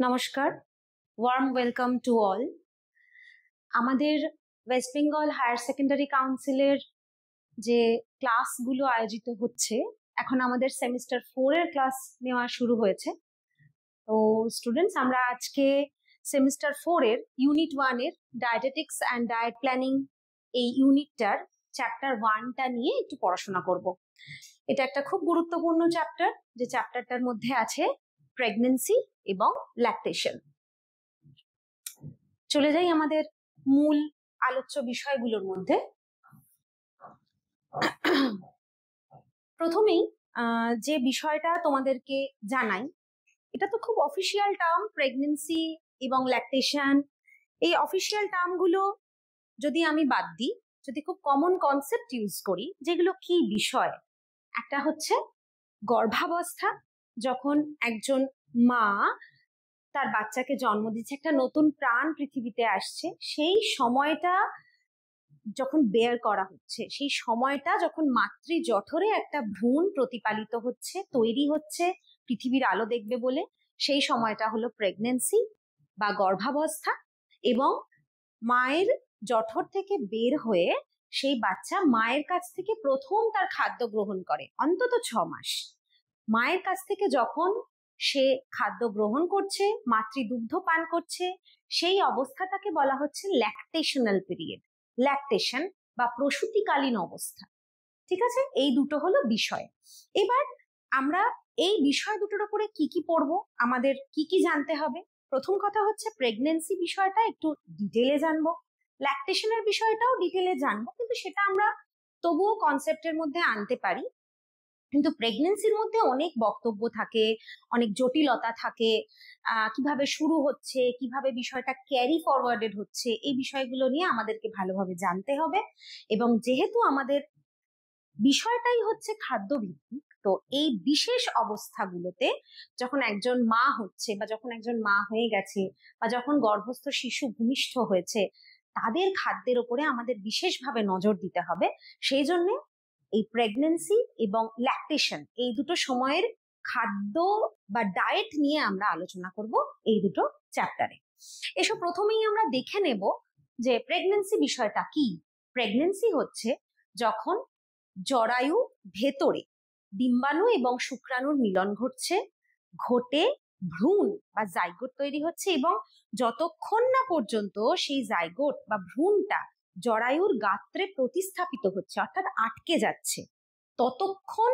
নমস্কার, warm welcome to all. আমাদের West Bengal higher secondary কাউন্সিলের যে ক্লাসগুলো আয়োজিত হচ্ছে, এখন আমাদের সেমিস্টার 4 এর ক্লাস নেওয়া শুরু হয়েছে। তো স্টুডেন্টস, আমরা আজকে সেমিস্টার 4 এর ইউনিট 1 এর ডায়েটেটিক্স অ্যান্ড ডায়েট প্ল্যানিং এই ইউনিটটার চ্যাপ্টার 1টা নিয়ে একটু পড়াশোনা করব। এটা একটা খুব গুরুত্বপূর্ণ চ্যাপ্টার, যে চ্যাপ্টারটার মধ্যে আছে প্রেগন্যান্সি এবং ল্যাকটেশন। চলে যাই আমাদের মূল আলোচ্য বিষয়গুলোর মধ্যে। প্রথমেই যে বিষয়টা তোমাদেরকে জানাই, এটা তো খুব অফিসিয়াল টার্ম, প্রেগন্যান্সি এবং ল্যাকটেশন। এই অফিসিয়াল টার্মগুলো যদি আমি বাদ দিই, যদি খুব কমন কনসেপ্ট ইউজ করি, যেগুলো কি বিষয়, একটা হচ্ছে গর্ভাবস্থা, যখন একজন মা তার বাচ্চাকে জন্ম দিচ্ছে, একটা নতুন প্রাণ পৃথিবীতে আসছে, সেই সময়টা যখন বেয়ার করা হচ্ছে, সেই সময়টা যখন মাতৃ জঠরে একটা ভ্রূণ প্রতিপালিত হচ্ছে, তৈরি হচ্ছে পৃথিবীর আলো দেখবে বলে, সেই সময়টা হলো প্রেগন্যান্সি বা গর্ভাবস্থা। এবং মায়ের জঠর থেকে বের হয়ে সেই বাচ্চা মায়ের কাছ থেকে প্রথম তার খাদ্য গ্রহণ করে অন্তত 6 মাস। মায়ের কাছ থেকে যখন সে খাদ্য গ্রহণ করছে, মাতৃদুগ্ধ পান করছে, সেই অবস্থাটাকে বলা হচ্ছে ল্যাকটেশনাল পিরিয়ড, ল্যাকটেশন বা প্রসূতিকালীন অবস্থা। ঠিক আছে, এই দুটো হলো বিষয়। এবার আমরা এই বিষয় দুটোর উপরে কি কি পড়বো, আমাদের কি কি জানতে হবে। প্রথম কথা হচ্ছে প্রেগন্যান্সি বিষয়টা একটু ডিটেলে জানবো, ল্যাকটেশনের বিষয়টাও ডিটেলে জানবো, কিন্তু সেটা আমরা তবুও কনসেপ্টের মধ্যে আনতে পারি। কিন্তু প্রেগন্যান্সির মধ্যে অনেক বক্তব্য থাকে, অনেক জটিলতা থাকে, কিভাবে শুরু হচ্ছে, কিভাবে বিষয়টা ক্যারি ফরওয়ার্ডেড হচ্ছে, এই বিষয়গুলো নিয়ে আমাদেরকে ভালোভাবে জানতে হবে। এবং যেহেতু আমাদের বিষয়টাই হচ্ছে খাদ্য ভিত্তিক, তো এই বিশেষ অবস্থাগুলোতে যখন একজন মা হচ্ছে, বা যখন একজন মা হয়ে গেছে, বা যখন গর্ভস্থ শিশু ভূমিষ্ঠ হয়েছে, তাদের খাদ্যের উপরে আমাদের বিশেষভাবে নজর দিতে হবে। সেই জন্য এই প্রেগন্যান্সি এবং ল্যাকটেশন, এই দুটো সময়ের খাদ্য বা ডায়েট নিয়ে আমরা আলোচনা করব এই দুটো চ্যাপ্টারে। এসব প্রথমেই আমরা দেখে নেব যে প্রেগন্যান্সি বিষয়টা কি। প্রেগন্যান্সি হচ্ছে যখন জরায়ু ভেতরে ডিম্বাণু এবং শুক্রাণুর মিলন ঘটে ভ্রূণ বা জাইগোট তৈরি হচ্ছে, এবং যতক্ষণ না পর্যন্ত সেই জাইগোট বা ভ্রূণটা জরায়ুর গাত্রে প্রতিস্থাপিত হচ্ছে, অর্থাৎ আটকে যাচ্ছে, ততক্ষণ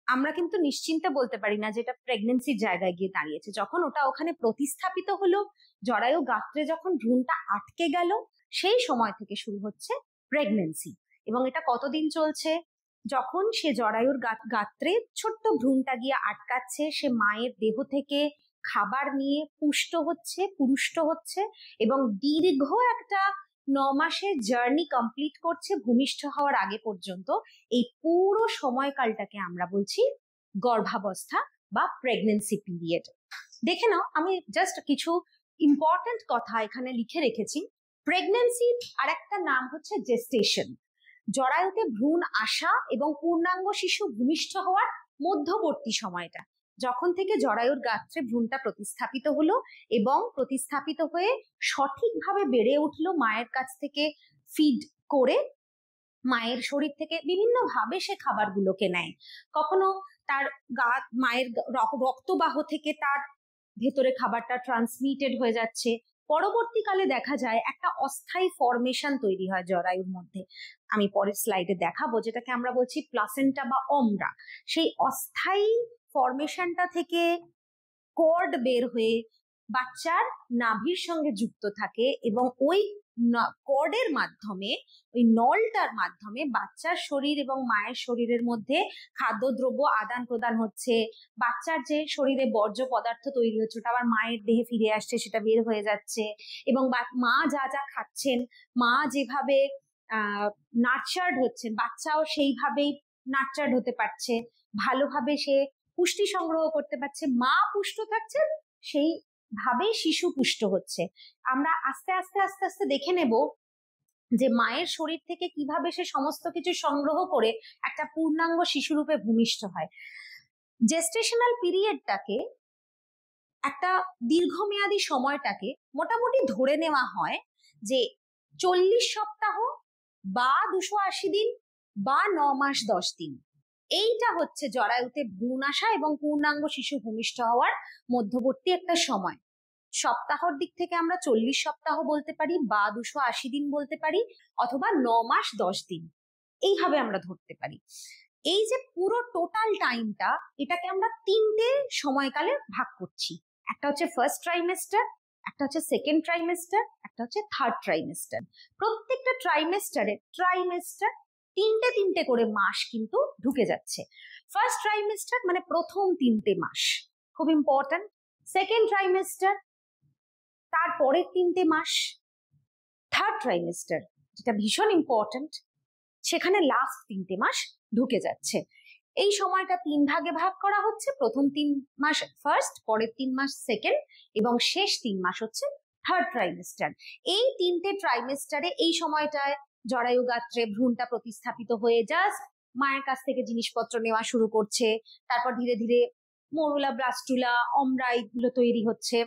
আমরা কিন্তু নিশ্চিন্তে বলতে পারি না যেটা প্রেগন্যান্সির জায়গায় গিয়ে দাঁড়িয়েছে। যখন ওটা ওখানে প্রতিস্থাপিত হলো, জরায়ু গাত্রে যখন ভ্রূণটা আটকে গেল, সেই সময় থেকে শুরু হচ্ছে প্রেগন্যান্সি। এবং এটা কতদিন চলছে? যখন সে জরায়ুর গাত্রে ছোট্ট ভ্রূণটা গিয়ে আটকাচ্ছে, সে মায়ের দেহ থেকে খাবার নিয়ে পুষ্ট হচ্ছে এবং দীর্ঘ একটা 9 মাসের জার্নি কমপ্লিট করছে ভূমিষ্ঠ হওয়ার আগে পর্যন্ত। এই পুরো সময়কালটাকে আমরা বলছি গর্ভাবস্থা বা প্রেগন্যান্সি পিরিয়ড। দেখে নাও, আমি জাস্ট কিছু ইম্পর্টেন্ট কথা এখানে লিখে রেখেছি। প্রেগন্যান্সির আরেকটা নাম হচ্ছে জেস্টেশন, জরায়ুতে ভ্রূণ আসা এবং পূর্ণাঙ্গ শিশু ভূমিষ্ঠ হওয়ার মধ্যবর্তী সময়টা, যখন থেকে জরায়ুর গাত্রে ভ্রূণটা প্রতিস্থাপিত হলো এবং প্রতিস্থাপিত হয়ে সঠিকভাবে বেড়ে উঠলো, মায়ের কাছ থেকে ফিড করে, মায়ের শরীর থেকে বিভিন্ন ভাবে সে খাবারগুলোকে নেয়। কখনো তার মায়ের রক্তবাহ থেকে তার ভেতরে খাবারটা ট্রান্সমিটেড হয়ে যাচ্ছে, পরবর্তীকালে দেখা যায় একটা অস্থায়ী ফরমেশন তৈরি হয় জরায়ুর মধ্যে। আমি পরের স্লাইডে দেখাবো, যেটাকে আমরা বলছি প্লাসেন্টা বা অমরা। সেই অস্থায়ী ফরমেশনটা থেকে কর্ড বের হয়ে বাচ্চার নাভির সঙ্গে যুক্ত থাকে, এবং ওই কর্ডের মাধ্যমে, ওই নলটার মাধ্যমে বাচ্চার শরীর এবং মায়ের শরীরের মধ্যে খাদ্যদ্রব্য আদান প্রদান হচ্ছে। বাচ্চার যে শরীরে বর্জ্য পদার্থ তৈরি হচ্ছে, ওটা আবার মায়ের দেহে ফিরে আসছে, সেটা বের হয়ে যাচ্ছে। এবং মা যা যা খাচ্ছেন, মা যেভাবে নার্চার্ড হচ্ছেন, বাচ্চাও সেইভাবেই নার্চার্ড হতে পারছে, ভালোভাবে সে পুষ্টি সংগ্রহ করতে পারছে। মা পুষ্ট থাকছে, সেই ভাবেই শিশু পুষ্ট হচ্ছে। আমরা আস্তে আস্তে আস্তে আস্তে দেখে নেব যে মায়ের শরীর থেকে কিভাবে সে সমস্ত কিছু সংগ্রহ করে একটা পূর্ণাঙ্গ শিশুরূপে ভূমিষ্ঠ হয়। জেস্টেশনাল পিরিয়ডটাকে একটা দীর্ঘমেয়াদী সময়টাকে মোটামুটি ধরে নেওয়া হয় যে 40 সপ্তাহ বা 280 দিন বা 9 মাস 10 দিন, এইটা হচ্ছে জরায়ুতে ভ্রূণ আসা এবং পূর্ণাঙ্গ শিশু ভূমিষ্ঠ হওয়ার মধ্যবর্তী একটা সময়। সপ্তাহর দিক থেকে আমরা 40 সপ্তাহ বলতে পারি বা 280 দিন বলতে পারি, অথবা 9 মাস 10 দিন, এইভাবে আমরা ধরতে পারি। এই যে পুরো টোটাল টাইমটা, এটাকে আমরা 3টে সময়কালে ভাগ করছি। একটা হচ্ছে ফার্স্ট ট্রাইমেস্টার, একটা হচ্ছে সেকেন্ড ট্রাইমেস্টার, একটা হচ্ছে থার্ড ট্রাইমেস্টার। প্রত্যেকটা ট্রাইমেস্টার 3টে করে মাস কিন্তু ঢুকে যাচ্ছে। ফার্স্ট ট্রাইমেস্টার মানে প্রথম 3টে মাস, খুব ইম্পর্টেন্ট। সেকেন্ড ট্রাইমেস্টার তারপরের 3টে মাস। থার্ড ট্রাইমেস্টার যেটা ভীষণ ইম্পর্টেন্ট, সেখানে লাস্ট 3টে মাস ঢুকে যাচ্ছে। এই সময়টা 3 ভাগে ভাগ করা হচ্ছে। প্রথম 3 মাস ফার্স্ট, পরের 3 মাস সেকেন্ড, এবং শেষ 3 মাস হচ্ছে থার্ড ট্রাইমেস্টার। এই 3টে ট্রাইমেস্টারে এই সময়টায় জরায়ু গাত্রে ভ্রূণটা প্রতিস্থাপিত হয়ে জাস্ট মায়ের কাছ থেকে জিনিসপত্র নেওয়া শুরু করছে। তারপর ধীরে ধীরে মরুলা, ব্লাস্টুলা, অমরা এগুলো তৈরি হচ্ছে।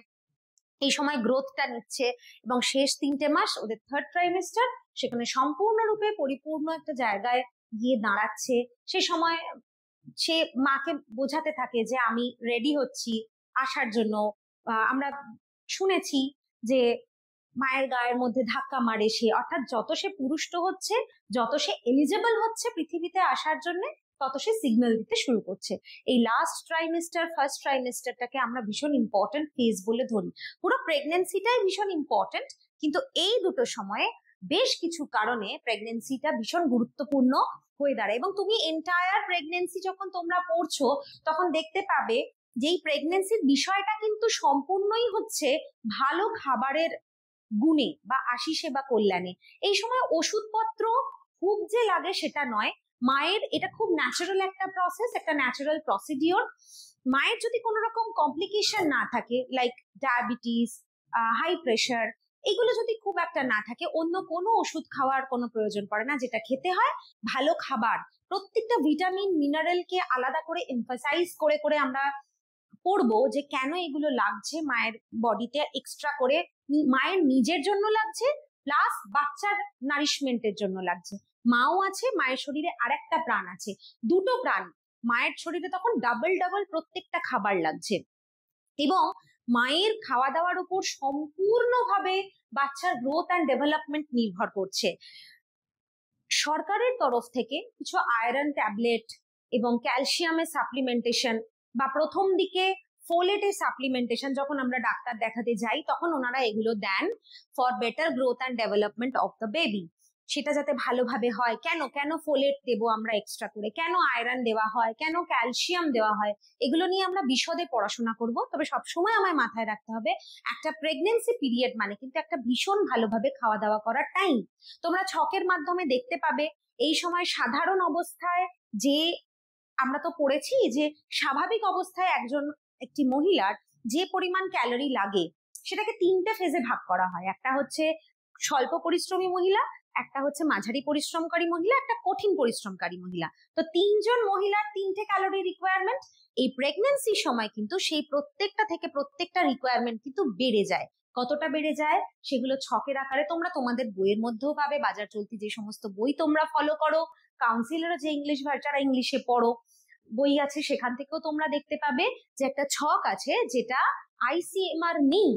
এই সময় গ্রোথটা নিচ্ছে এবং শেষ 3টে মাস ওদের থার্ড ট্রাইমেস্টার, সেখানে সম্পূর্ণরূপে পরিপূর্ণ একটা জায়গায় গিয়ে দাঁড়াচ্ছে। সে সময় সে মাকে বোঝাতে থাকে যে আমি রেডি হচ্ছি আসার জন্য। আমরা শুনেছি যে মায়ের গায়ের মধ্যে ধাক্কা মারে সে, অর্থাৎ যত সে পুরুষ্ট হচ্ছে, যত সে এলিজেবল হচ্ছে পৃথিবীতে আসার জন্য, তত সে সিগন্যাল দিতে শুরু করছে। এই লাস্ট ট্রাইমেস্টার, ফার্স্ট ট্রাইমেস্টারটাকে আমরা ভীষণ ইম্পর্টেন্ট ফেজ বলে ধরি। পুরো প্রেগনেন্সিটাই ভীষণ ইম্পর্টেন্ট, কিন্তু এই দুটো সময়ে বেশ কিছু কারণে প্রেগনেন্সিটা ভীষণ গুরুত্বপূর্ণ হয়ে দাঁড়ায়। এবং তুমি এন্টায়ার প্রেগনেন্সি যখন তোমরা পড়ছো, তখন দেখতে পাবে যে এই প্রেগনেন্সির বিষয়টা কিন্তু সম্পূর্ণই হচ্ছে ভালো খাবারের গুণে বা আশিসে বা কল্যাণে। এই সময় ওষুধপত্র খুব যে লাগে সেটা নয়। মায়ের এটা খুব ন্যাচারাল একটা প্রসেস, একটা ন্যাচারাল প্রসিডিওর। মায়ের যদি কোনো রকম কমপ্লিকেশন না থাকে, লাইক ডায়াবেটিস, হাই প্রেশার, এগুলো যদি খুব একটা না থাকে, অন্য কোনো ওষুধ খাওয়ার কোনো প্রয়োজন পড়ে না। যেটা খেতে হয় ভালো খাবার, প্রত্যেকটা ভিটামিন মিনারেলকে আলাদা করে এমফাসাইজ করে করে আমরা পড়বো যে কেন এগুলো লাগছে মায়ের বডিতে এক্সট্রা করে। মায়ের নিজের জন্য লাগছে, প্লাস বাচ্চার নারিশমেন্টের জন্য লাগছে। মাও আছে, মায়ের শরীরে আরেকটা প্রাণ আছে, দুটো প্রাণ মায়ের শরীরে তখন ডাবল ডাবল প্রত্যেকটা খাবার লাগছে। এবং মায়ের খাওয়া দাওয়ার উপর সম্পূর্ণভাবে বাচ্চার গ্রোথ অ্যান্ড ডেভেলপমেন্ট নির্ভর করছে। সরকারের তরফ থেকে কিছু আয়রন ট্যাবলেট এবং ক্যালসিয়ামের সাপ্লিমেন্টেশন, বা প্রথম দিকে ফোলেটের সাপ্লিমেন্টেশন যখন আমরা ডাক্তার দেখাতে যাই, তখন ওনারা এগুলো দেন for better growth and development of the baby. সেটা যাতে ভালোভাবে হয়। কেন ফোলেট দেবো আমরা এক্সট্রা করে, কেন আয়রন দেওয়া হয়, কেন ক্যালসিয়াম দেওয়া হয়, এগুলো নিয়ে আমরা বিশদে পড়াশোনা করব। তবে সবসময় আমায় মাথায় রাখতে হবে, একটা প্রেগনেন্সি পিরিয়ড মানে কিন্তু একটা ভীষণ ভালোভাবে খাওয়া দাওয়া করার টাইম। তোমরা ছকের মাধ্যমে দেখতে পাবে এই সময় সাধারণ অবস্থায় যে আমরা তো পড়েছি যে স্বাভাবিক অবস্থায় একটি মহিলার যে পরিমাণ ক্যালোরি লাগে সেটাকে 3টে ফেজে ভাগ করা হয়। একটা হচ্ছে স্বল্প পরিশ্রমী মহিলা, একটা হচ্ছে মাঝারি পরিশ্রমকারী মহিলা, একটা কঠিন পরিশ্রমকারী মহিলা। তো 3জন মহিলার 3টে ক্যালোরি রিকোয়ারমেন্ট। এই প্রেগনেন্সির সময় কিন্তু সেই প্রত্যেকটা থেকে প্রত্যেকটা রিকোয়ারমেন্ট কিন্তু বেড়ে যায়। কতটা বেড়ে যায় সেগুলো ছকের আকারে তোমরা তোমাদের বইয়ের মধ্যেও পাবে। বাজার চলতি যে সমস্ত বই তোমরা ফলো করো, কাউন্সিলেরও যে ইংলিশ যারা ইংলিশে পড়ো বই আছে, সেখান থেকেও তোমরা দেখতে পাবে যে একটা ছক আছে যেটা ICMR নিম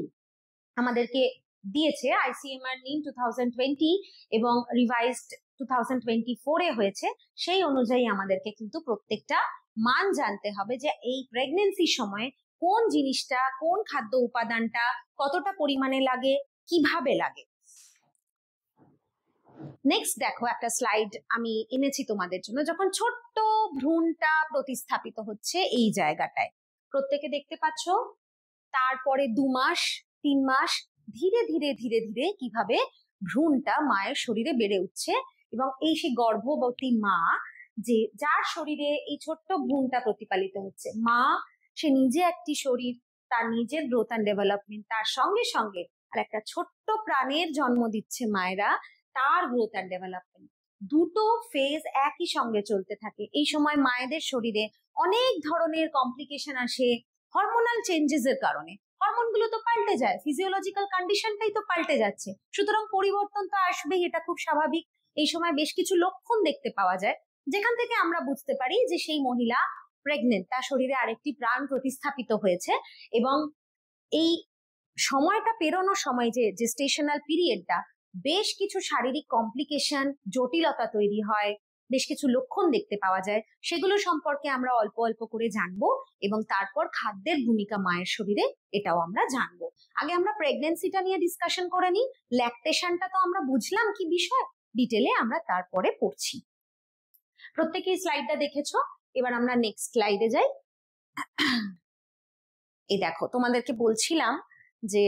আমাদেরকে দিয়েছে। ICMR নিম 2020 এবং রিভাইজড 2024 হয়েছে। সেই অনুযায়ী আমাদেরকে কিন্তু প্রত্যেকটা মান জানতে হবে যে এই প্রেগনেন্সির সময় কোন জিনিসটা, কোন খাদ্য উপাদানটা কতটা পরিমাণে লাগে, কিভাবে লাগে। নেক্সট দেখো একটা স্লাইড আমি এনেছি তোমাদের জন্য। যখন ছোট্ট ভ্রূণটা প্রতিস্থাপিত হচ্ছে এই জায়গাটায়, প্রত্যেকে দেখতে পাচ্ছ, তারপরে 2 মাস 3 মাস ধীরে ধীরে ধীরে ধীরে কিভাবে ভ্রূণটা মায়ের শরীরে বেড়ে উঠছে। এবং এই সেই গর্ভবতী মা, যে যার শরীরে এই ছোট্ট ভ্রূণটা প্রতিপালিত হচ্ছে, মা সে নিজে একটি শরীর, তার নিজের গ্রোথ অ্যান্ড ডেভেলপমেন্ট, তার সঙ্গে সঙ্গে আর একটা ছোট্ট প্রাণের জন্ম দিচ্ছে মায়েরা, তার গ্রোথ অ্যান্ড ডেভেলপমেন্ট। দুটো ফেজ একই সঙ্গে চলতে থাকে। এই সময় মায়েদের শরীরে অনেক ধরনের কমপ্লিকেশন আসে হরমোনাল চেঞ্জেস এর কারণে। হরমোনগুলো তো পাল্টে যায়, ফিজিওলজিক্যাল কন্ডিশনটাই তো পাল্টে যাচ্ছে, সুতরাং পরিবর্তন তো আসবেই, এটা খুব স্বাভাবিক। এই সময় বেশ কিছু লক্ষণ দেখতে পাওয়া যায় যেখান থেকে আমরা বুঝতে পারি যে সেই মহিলা প্রেগনেন্ট, তার শরীরে আরেকটি প্রাণ প্রতিস্থাপিত হয়েছে। এবং এই সময়টা পেরোনোর সময়, যে জেস্টেশনাল পিরিয়ডটা, বেশ কিছু শারীরিক কমপ্লিকেশন, জটিলতা তৈরি হয়, বেশ কিছু লক্ষণ দেখতে পাওয়া যায়, সেগুলো সম্পর্কে আমরা অল্প অল্প করে জানবো। এবং তারপর খাদ্যের ভূমিকা মায়ের শরীরে, এটাও আমরা জানবো। আগে আমরা প্রেগনেন্সিটা নিয়ে ডিসকাশন করে নিই, ল্যাকটেশনটা তো আমরা বুঝলাম কি বিষয়, ডিটেলে আমরা তারপরে পড়ছি। প্রত্যেকেই স্লাইডটা দেখেছো, এবার আমরা নেক্সট স্লাইডে যাই। এই দেখো, তোমাদেরকে বলছিলাম যে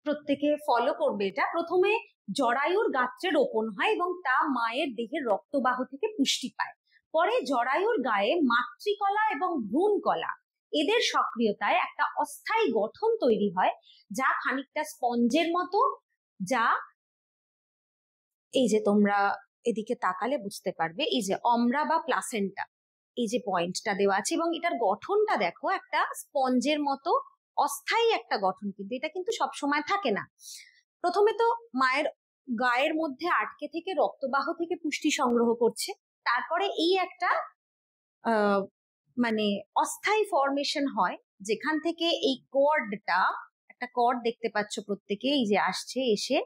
প্রত্যেকে ফলো করবে এটা। প্রথমে জরায়ুর গাত্রে রোপণ হয় এবং তা মায়ের দেহের রক্তবাহ থেকে পুষ্টি পায়। পরে জরায়ুর গায়ে মাতৃকলা এবং ভ্রূণকলা, এদের সক্রিয়তায় একটা অস্থায়ী গঠন তৈরি হয়, যা খানিকটা স্পঞ্জের মতো, যা এই যে তোমরা এদিকে তাকালে বুঝতে পারবে, এই যে অমরা বা প্লাসেন্টা, এই যে পয়েন্টটা দেওয়া আছে, এবং এটার গঠনটা দেখো একটা স্পঞ্জের মতো অস্থায়ী একটা গঠন, কিন্তু এটা কিন্তু সবসময় থাকে না। প্রথমে তো মায়ের গায়ের মধ্যে আটকে থেকে রক্তবাহ থেকে পুষ্টি সংগ্রহ করছে, তারপরে এই একটা মানে অস্থায়ী ফরমেশন হয়, যেখান থেকে এই কর্ডটা, একটা কর্ড দেখতে পাচ্ছ প্রত্যেকে, এই যে আসছে, এসে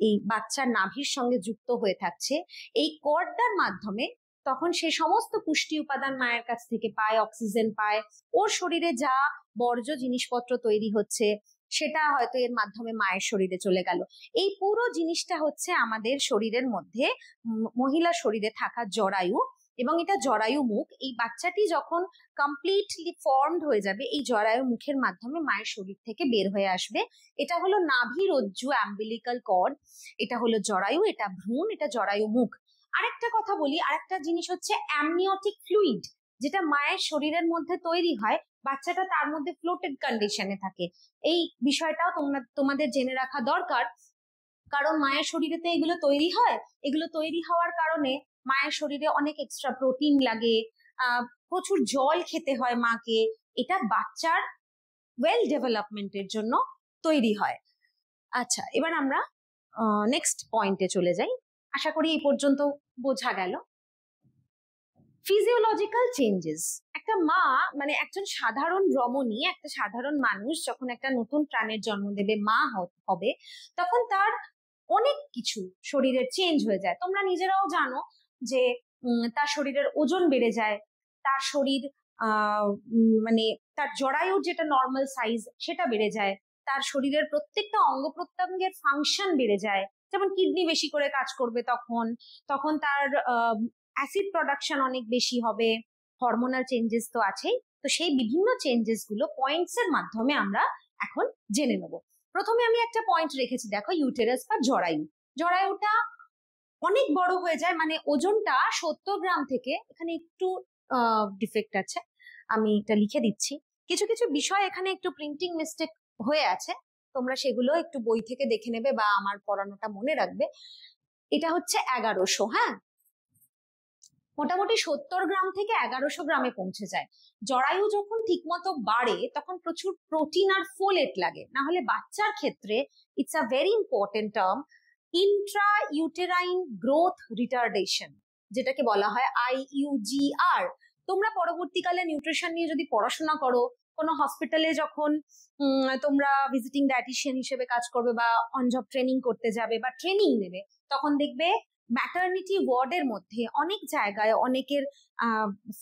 এই বাচ্চার নাভির সঙ্গে যুক্ত হয়ে থাকছে। এই কর্ডটার মাধ্যমে তখন সে সমস্ত পুষ্টি উপাদান মায়ের কাছ থেকে পায়, অক্সিজেন পায়, ওর শরীরে যা বর্জ্য জিনিসপত্র তৈরি হচ্ছে সেটা হয়তো এর মাধ্যমে মায়ের শরীরে চলে গেল। এই পুরো জিনিসটা হচ্ছে আমাদের শরীরের মধ্যে, মহিলার শরীরে থাকা জরায়ু, এবং এটা জরায়ু মুখ। এই বাচ্চাটি যখন কমপ্লিটলি ফর্মড হয়ে যাবে, এই জরায়ু মুখের মাধ্যমে মায়ের শরীর থেকে বের হয়ে আসবে। এটা হলো নাভি রজ্জু, অ্যাম্বিলিকাল কর্ড, এটা হলো জরায়ু, এটা ভ্রূণ, এটা জরায়ু মুখ। আরেকটা কথা বলি, আরেকটা জিনিস হচ্ছে অ্যামনিওটিক ফ্লুইড, যেটা মায়ের শরীরের মধ্যে তৈরি হয়, বাচ্চাটা তার মধ্যে ফ্লোটেড কন্ডিশনে থাকে। এই বিষয়টাও তোমাদের জেনে রাখা দরকার, কারণ মায়ের শরীরে তো এগুলো তৈরি হয়, এগুলো তৈরি হওয়ার কারণে মায়ের শরীরে অনেক এক্সট্রা প্রোটিন লাগে, প্রচুর জল খেতে হয় মাকে, এটা বাচ্চার ওয়েল ডেভেলপমেন্টের জন্য তৈরি হয়। আচ্ছা, এবার আমরা নেক্সট পয়েন্টে চলে যাই। আশা করি এই পর্যন্ত বোঝা গেল। ফিজিওলজিক্যাল চেঞ্জেস, একটা মা, মানে একজন সাধারণ রমণী, একটা সাধারণ মানুষ যখন একটা নতুন প্রাণের জন্ম দেবে, মা হবে, তখন তার অনেক কিছু শরীরের চেঞ্জ হয়ে যায়। তোমরা নিজেরাও জানো যে তার শরীরের ওজন বেড়ে যায়, তার শরীর মানে তার জরায়ুর যেটা নর্মাল সাইজ সেটা বেড়ে যায়, তার শরীরের প্রত্যেকটা অঙ্গ প্রত্যঙ্গের ফাংশন বেড়ে যায়, যেমন কিডনি বেশি করে কাজ করবে, তখন তার অ্যাসিড প্রোডাকশন অনেক বেশি হবে, হরমোনাল চেঞ্জেস তো আছেই। তো সেই বিভিন্ন চেঞ্জেস গুলো পয়েন্টস এর মাধ্যমে আমরা এখন জেনে নেব। প্রথমে আমি একটা পয়েন্ট রেখেছি, দেখো, ইউটেরাস বা জরায়ু। জরায়ুটা অনেক বড় হয়ে যায়, মানে ওজনটা 70 গ্রাম থেকে, এখানে একটু ডিফেক্ট আছে, আমি এটা লিখে দিচ্ছি, কিছু কিছু বিষয় এখানে একটু প্রিন্টিং মিস্টেক হয়ে আছে, তোমরা সেগুলো একটু বই থেকে দেখে নেবে বা আমার পড়ানোটা মনে রাখবে। এটা হচ্ছে 1100, হ্যাঁ, মোটামুটি 70 গ্রাম থেকে 1100 গ্রামে পৌঁছে যায়। জরায়ু যখন ঠিকমতো বাড়ে তখন প্রচুর প্রোটিন আর ফোলেট লাগে, না হলে বাচ্চার ক্ষেত্রে it's a very important term, Intra uterine growth retardation, যেটাকে বলা হয় IUGR। তোমরা পরবর্তীকালে নিউট্রিশন নিয়ে যদি পড়াশোনা করো, কোনো হসপিটালে যখন তোমরা ভিজিটিং ডায়েটিশিয়ান হিসেবে কাজ করবে বা অন জব ট্রেনিং করতে যাবে বা ট্রেনিং নেবে, তখন দেখবে ম্যাটারনিটি ওয়ার্ডের মধ্যে অনেক জায়গায় অনেকের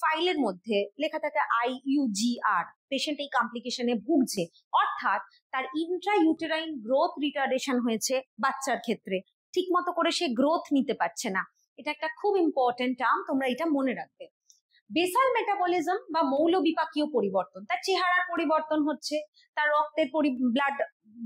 ফাইলের মধ্যে লেখা থাকে IUGR, পেশেন্ট এই কমপ্লিকেশনে ভুগছে, অর্থাৎ তার ইন্ট্রা ইউটেরাইন গ্রোথ রিটার্ডেশন হয়েছে বাচ্চার ক্ষেত্রে, ঠিক মতো করে সে গ্রোথ নিতে পারছে না। এটা একটা খুব ইম্পর্টেন্ট টার্ম, তোমরা এটা মনে রাখবে। বেসাল মেটাবলিজম বা মৌলবিপাকীয় পরিবর্তন, তার চেহারার পরিবর্তন হচ্ছে, তার রক্তের ব্লাড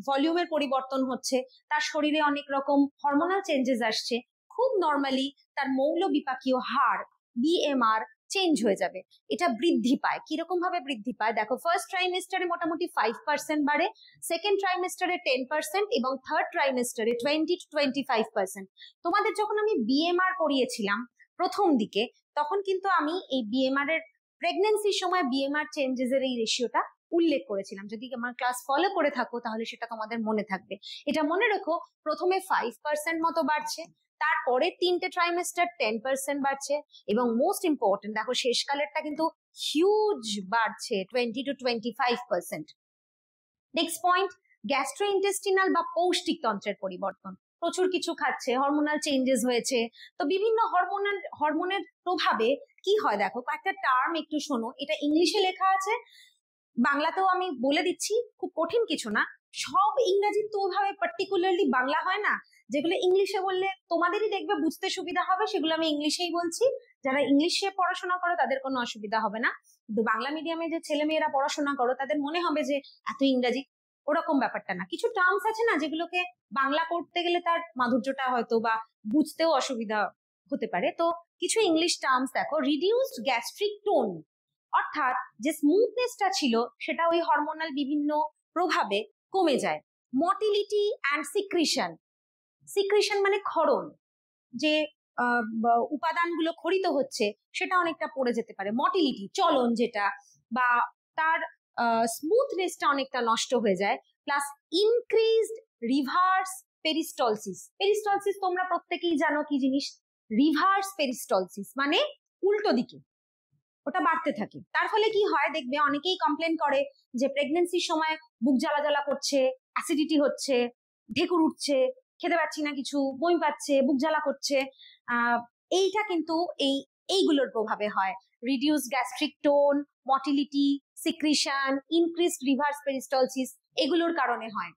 ভলিউমের পরিবর্তন হচ্ছে, তার শরীরে অনেক রকম হরমোনাল চেঞ্জেস আসছে, খুব নর্মালি তার মৌলবিপাকীয় হার BMR চেঞ্জ হয়ে যাবে, এটা বৃদ্ধি পায়। কিরকম ভাবে বৃদ্ধি পায় দেখো, ফার্স্ট ট্রাইমেস্টারে মোটামুটি 5% বাড়ে, সেকেন্ড ট্রাইমেস্টারে 10% এবং থার্ড ট্রাইমেস্টারে 20 to 25%। তোমাদের যখন আমি BMR পড়িয়েছিলাম প্রথম দিকে, তখন কিন্তু আমি এই BMR এর প্রেগনেন্সির সময় BMR চেঞ্জেস এর এই রেশিওটা উল্লেখ করেছিলাম। যদি আমার ক্লাস ফলো করে থাকো তাহলে সেটা তোমাদের মনে থাকবে। এটা মনে রেখো, প্রথমে 5% মতো বাড়ছে, তারপরে 3টে ট্রাইমেস্টার 10% বাড়ছে, এবং মোস্ট ইম্পর্টেন্ট দেখো শেষকালেরটা কিন্তু হিউজ বাড়ছে, 20 to 25%। নেক্সট পয়েন্ট, গ্যাস্ট্রোইন্টেস্টিনাল বা পৌষ্টিক তন্ত্রের পরিবর্তন। প্রচুর কিছু খাচ্ছে, হরমোনাল চেঞ্জেস হয়েছে, তো বিভিন্ন হরমোনের প্রভাবে কি হয় দেখো, কয়েকটা টার্ম একটু শোনো, এটা ইংলিশে লেখা আছে, বাংলাতেও আমি বলে দিচ্ছি, খুব কঠিন কিছু না। সব ইংরেজি তো ওইভাবে পার্টিকুলারলি বাংলা হয় না, যেগুলো ইংলিশে বললে তোমাদেরই দেখবে বুঝতে সুবিধা হবে, সেগুলো আমি ইংলিশেই বলছি। যারা ইংলিশে পড়াশোনা করো তাদের কোনো অসুবিধা হবে না, কিন্তু বাংলা মিডিয়ামে যে ছেলে মেয়েরা পড়াশোনা করো তাদের মনে হবে যে এত ইংরাজি, ওরকম ব্যাপারটা না। কিছু টার্মস আছে না যেগুলোকে বাংলা করতে গেলে তার মাধুর্যটা হয়তো বা বুঝতেও অসুবিধা হতে পারে। তো কিছু ইংলিশ টার্মস দেখো, রিডিউসড গ্যাস্ট্রিক টোন, অর্থাৎ যে স্মুথনেসটা ছিল সেটা ওই হরমোনাল বিভিন্ন প্রভাবে কমে যায়। মটিলিটি অ্যান্ড সিক্রিশন, সিক্রিশন মানে ক্ষরণ, যে উপাদানগুলো ক্ষরিত হচ্ছে সেটা অনেকটা পড়ে যেতে পারে। মটিলিটি চলন যেটা, বা তার স্মুথনেসটা অনেকটা নষ্ট হয়ে যায়। Plus increased reverse peristalsis, peristalsis তোমরা প্রত্যেকেই জানো কি জিনিস, রিভার্স পেরিস্টলসিস মানে উল্টো দিকে ওটা বাড়তে থাকে। তার ফলে কি হয় দেখবে, অনেকেই কমপ্লেন করে যে প্রেগনেন্সির সময় বুক জ্বালা জ্বালা করছে, অ্যাসিডিটি হচ্ছে, ঢেকুর উঠছে, খেতে পাচ্ছি না কিছু, বমি পাচ্ছে, বুক জ্বালা করছে। এইটা কিন্তু এইগুলোর প্রভাবে হয়। Reduce gastric tone, motility, secretion, increased reverse peristalsis, এগুলোর কারণে হয়।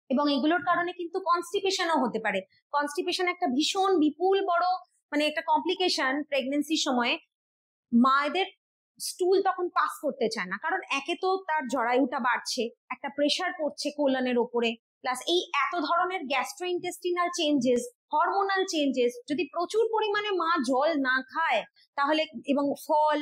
এবং এগুলোর কারণে কিন্তু কনস্টিপেশনও হতে পারে। কনস্টিপেশন একটা ভীষণ বিপুল বড় মানে একটা কমপ্লিকেশন প্রেগনেন্সির সময়ে। মায়েদের স্টুল তখন পাস করতে চায় না, কারণ একে তো তার জরায়ুটা বাড়ছে, একটা প্রেসার পড়ছে কোলনের ওপরে, প্লাস এই এত ধরনের গ্যাস্ট্রোইন্টেস্টিনাল চেঞ্জেস, হরমোনাল চেঞ্জেস, যদি প্রচুর পরিমাণে মা জল না খায় তাহলে, এবং ফল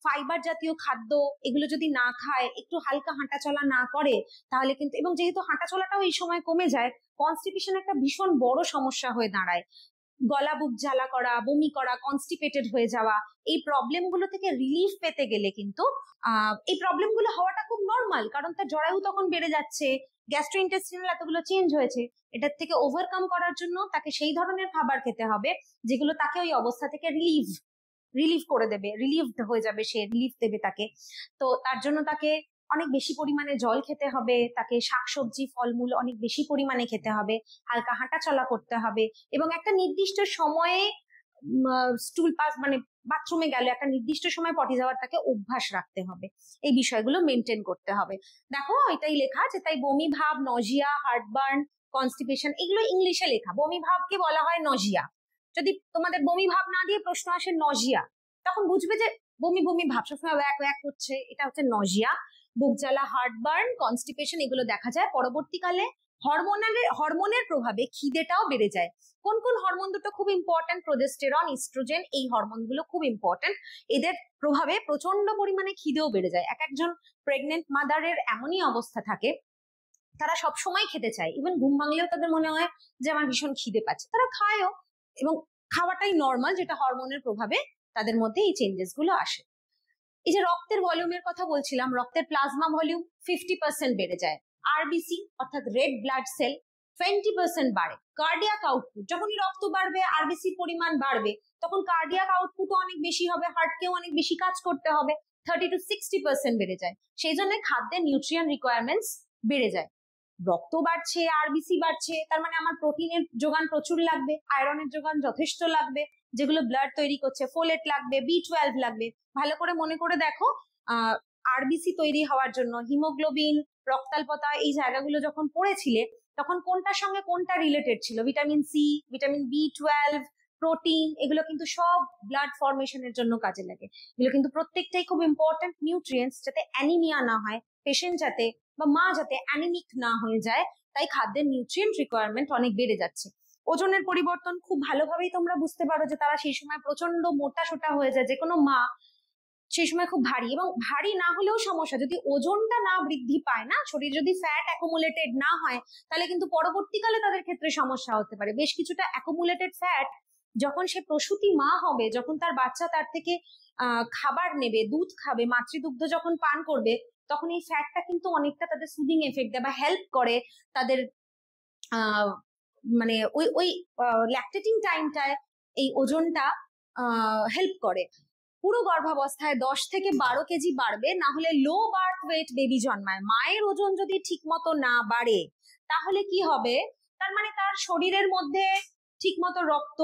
ফাইবার জাতীয় খাদ্য এগুলো যদি না খায়, একটু হালকা হাঁটাচলা না করে, তাহলে কিন্তু, এবং যেহেতু হাঁটাচলাটাও এই সময় কমে যায়, কনস্টিপেশন একটা ভীষণ বড় সমস্যা হয়ে দাঁড়ায়। গলা বুক জ্বালা করা, বমি করা, কনস্টিপেটেড হয়ে যাওয়া, এই প্রবলেমগুলো থেকে রিলিফ পেতে গেলে কিন্তু এই প্রবলেমগুলো হওয়াটা খুব নর্মাল, কারণ তার জরায়ু তখন বেড়ে যাচ্ছে, গ্যাস্ট্রোইন্টেস্টিনাল এতগুলো চেঞ্জ হয়েছে। এটার থেকে ওভারকাম করার জন্য তাকে সেই ধরনের খাবার খেতে হবে যেগুলো তাকে ওই অবস্থা থেকে রিলিভ করে দেবে, রিলিভড হয়ে যাবে, সে রিলিফ দেবে তাকে। তো তার জন্য তাকে অনেক বেশি পরিমাণে জল খেতে হবে, তাকে শাকসবজি ফলমূল অনেক বেশি পরিমাণে খেতে হবে, হালকা হাঁটাচলা করতে হবে, এবং একটা নির্দিষ্ট সময়ে স্টুল পাস মানে বাথরুমে গেলে একটা নির্দিষ্ট সময় পটি যাওয়ার তাকে অভ্যাস রাখতে হবে। এই বিষয়গুলো মেনটেন করতে হবে। দেখো এটাই লেখা আছে, তাই বমি ভাব, নজিয়া, হার্টবার্ন, কনস্টিপেশন এগুলো ইংলিশে লেখা। বমি ভাবকে বলা হয় নজিয়া। যদি তোমাদের বমি ভাব না দিয়ে প্রশ্ন আসে নজিয়া, তখন বুঝবে যে বমি বমি ভাব সবসময় ওয়াক ওয়াক করছে, এটা হচ্ছে নজিয়া। বুক জ্বালা, হার্টবার্ন, কনস্টিপেশন এগুলো দেখা যায় পরবর্তীকালে। হরমোনের প্রভাবে খিদেটাও বেড়ে যায়। কোন কোন হরমোন দুটো খুব ইম্পর্টেন্ট, প্রোজেস্টেরন, ইস্ট্রোজেন, এই হরমোনগুলো খুব ইম্পর্টেন্ট। এদের প্রভাবে প্রচন্ড পরিমাণে খিদেও বেড়ে যায়। এক একজন প্রেগনেন্ট মাদারের এমনই অবস্থা থাকে, তারা সব সময় খেতে চায়, ইভেন ঘুম ভাঙলেও তাদের মনে হয় যে আমার ভীষণ খিদে পাচ্ছে, তারা খায়ও, এবং খাওয়াটাই নর্মাল, যেটা হরমোনের প্রভাবে তাদের মধ্যে এই চেঞ্জেস গুলো আসে। এই যে রক্তের ভলিউমের কথা বলছিলাম, রক্তের প্লাজমা ভলিউম 50% বেড়ে যায়। আরবিসি অর্থাৎ রেড ব্লাড সেল 20% বাড়ে। কার্ডিয়াক আউটপুট, যখনই রক্ত বাড়বে আরবিসির পরিমাণ বাড়বে, তখন কার্ডিয়াক আউটপুটও অনেক বেশি হবে, হার্টকেও অনেক বেশি কাজ করতে হবে, 30 to 60% বেড়ে যায়। সেই জন্য খাদ্যের নিউট্রিয়েন্ট রিকোয়ারমেন্টস বেড়ে যায়। রক্ত বাড়ছে, আরবিসি বাড়ছে, তার মানে আমার প্রোটিনের যোগান প্রচুর লাগবে, আয়রনের যোগান যথেষ্ট লাগবে, যেগুলো ব্লাড তৈরি করছে, ফোলেট লাগবে, B12 লাগবে। ভালো করে মনে করে দেখো, আরবিসি তৈরি হওয়ার জন্য হিমোগ্লোবিন, রক্তাল্পতা, এই জায়গাগুলো যখন পড়েছিলে তখন কোনটার সঙ্গে কোনটা রিলেটেড ছিল? Vitamin C, vitamin B12, protein, এগুলো কিন্তু সব ব্লাড ফর্মেশনের জন্য কাজে লাগে। এগুলো কিন্তু প্রত্যেকটাই খুব ইম্পর্টেন্ট নিউট্রিয়েন্টস, যাতে অ্যানিমিয়া না হয়, পেশেন্ট যাতে বা মা যাতে অ্যানিমিক না হয়ে যায়। তাই খাদ্যের নিউট্রিয়েন্ট রিকোয়ারমেন্ট অনেক বেড়ে যাচ্ছে। ওজনের পরিবর্তন খুব ভালোভাবেই তোমরা বুঝতে পারো যে তারা সেই সময় প্রচন্ড মোটা সোটা হয়ে যায়। যে কোনো মা সেই সময় খুব ভারী, এবং ভারী না হলেও সমস্যা, যদি ওজনটা না বৃদ্ধি পায় না, শরীর যদি ফ্যাট অ্যাকুমুলেটেড না হয়, তাহলে কিন্তু পরবর্তীকালে তাদের ক্ষেত্রে সমস্যা হতে পারে। বেশ কিছুটা অ্যাকুমুলেটেড ফ্যাট যখন সে প্রসূতি মা হবে, যখন তার বাচ্চা তার থেকে খাবার নেবে, দুধ খাবে, মাতৃদুগ্ধ যখন পান করবে, তখন এই ফ্যাটটা কিন্তু অনেকটা তাদের সুদিং এফেক্ট দেয় বা হেল্প করে তাদের মানে ওই ওই ল্যাকটেটিং টাইমটায় এই ওজনটা হেল্প করে। পুরো গর্ভাবস্থায় 10 থেকে 12 কেজি বাড়বে, না হলে লো বার্থ ওয়েট বেবি জন্মায়। মায়ের ওজন যদি ঠিক মতো না বাড়ে তাহলে কি হবে, তার মানে তার শরীরের মধ্যে ঠিক মতো রক্ত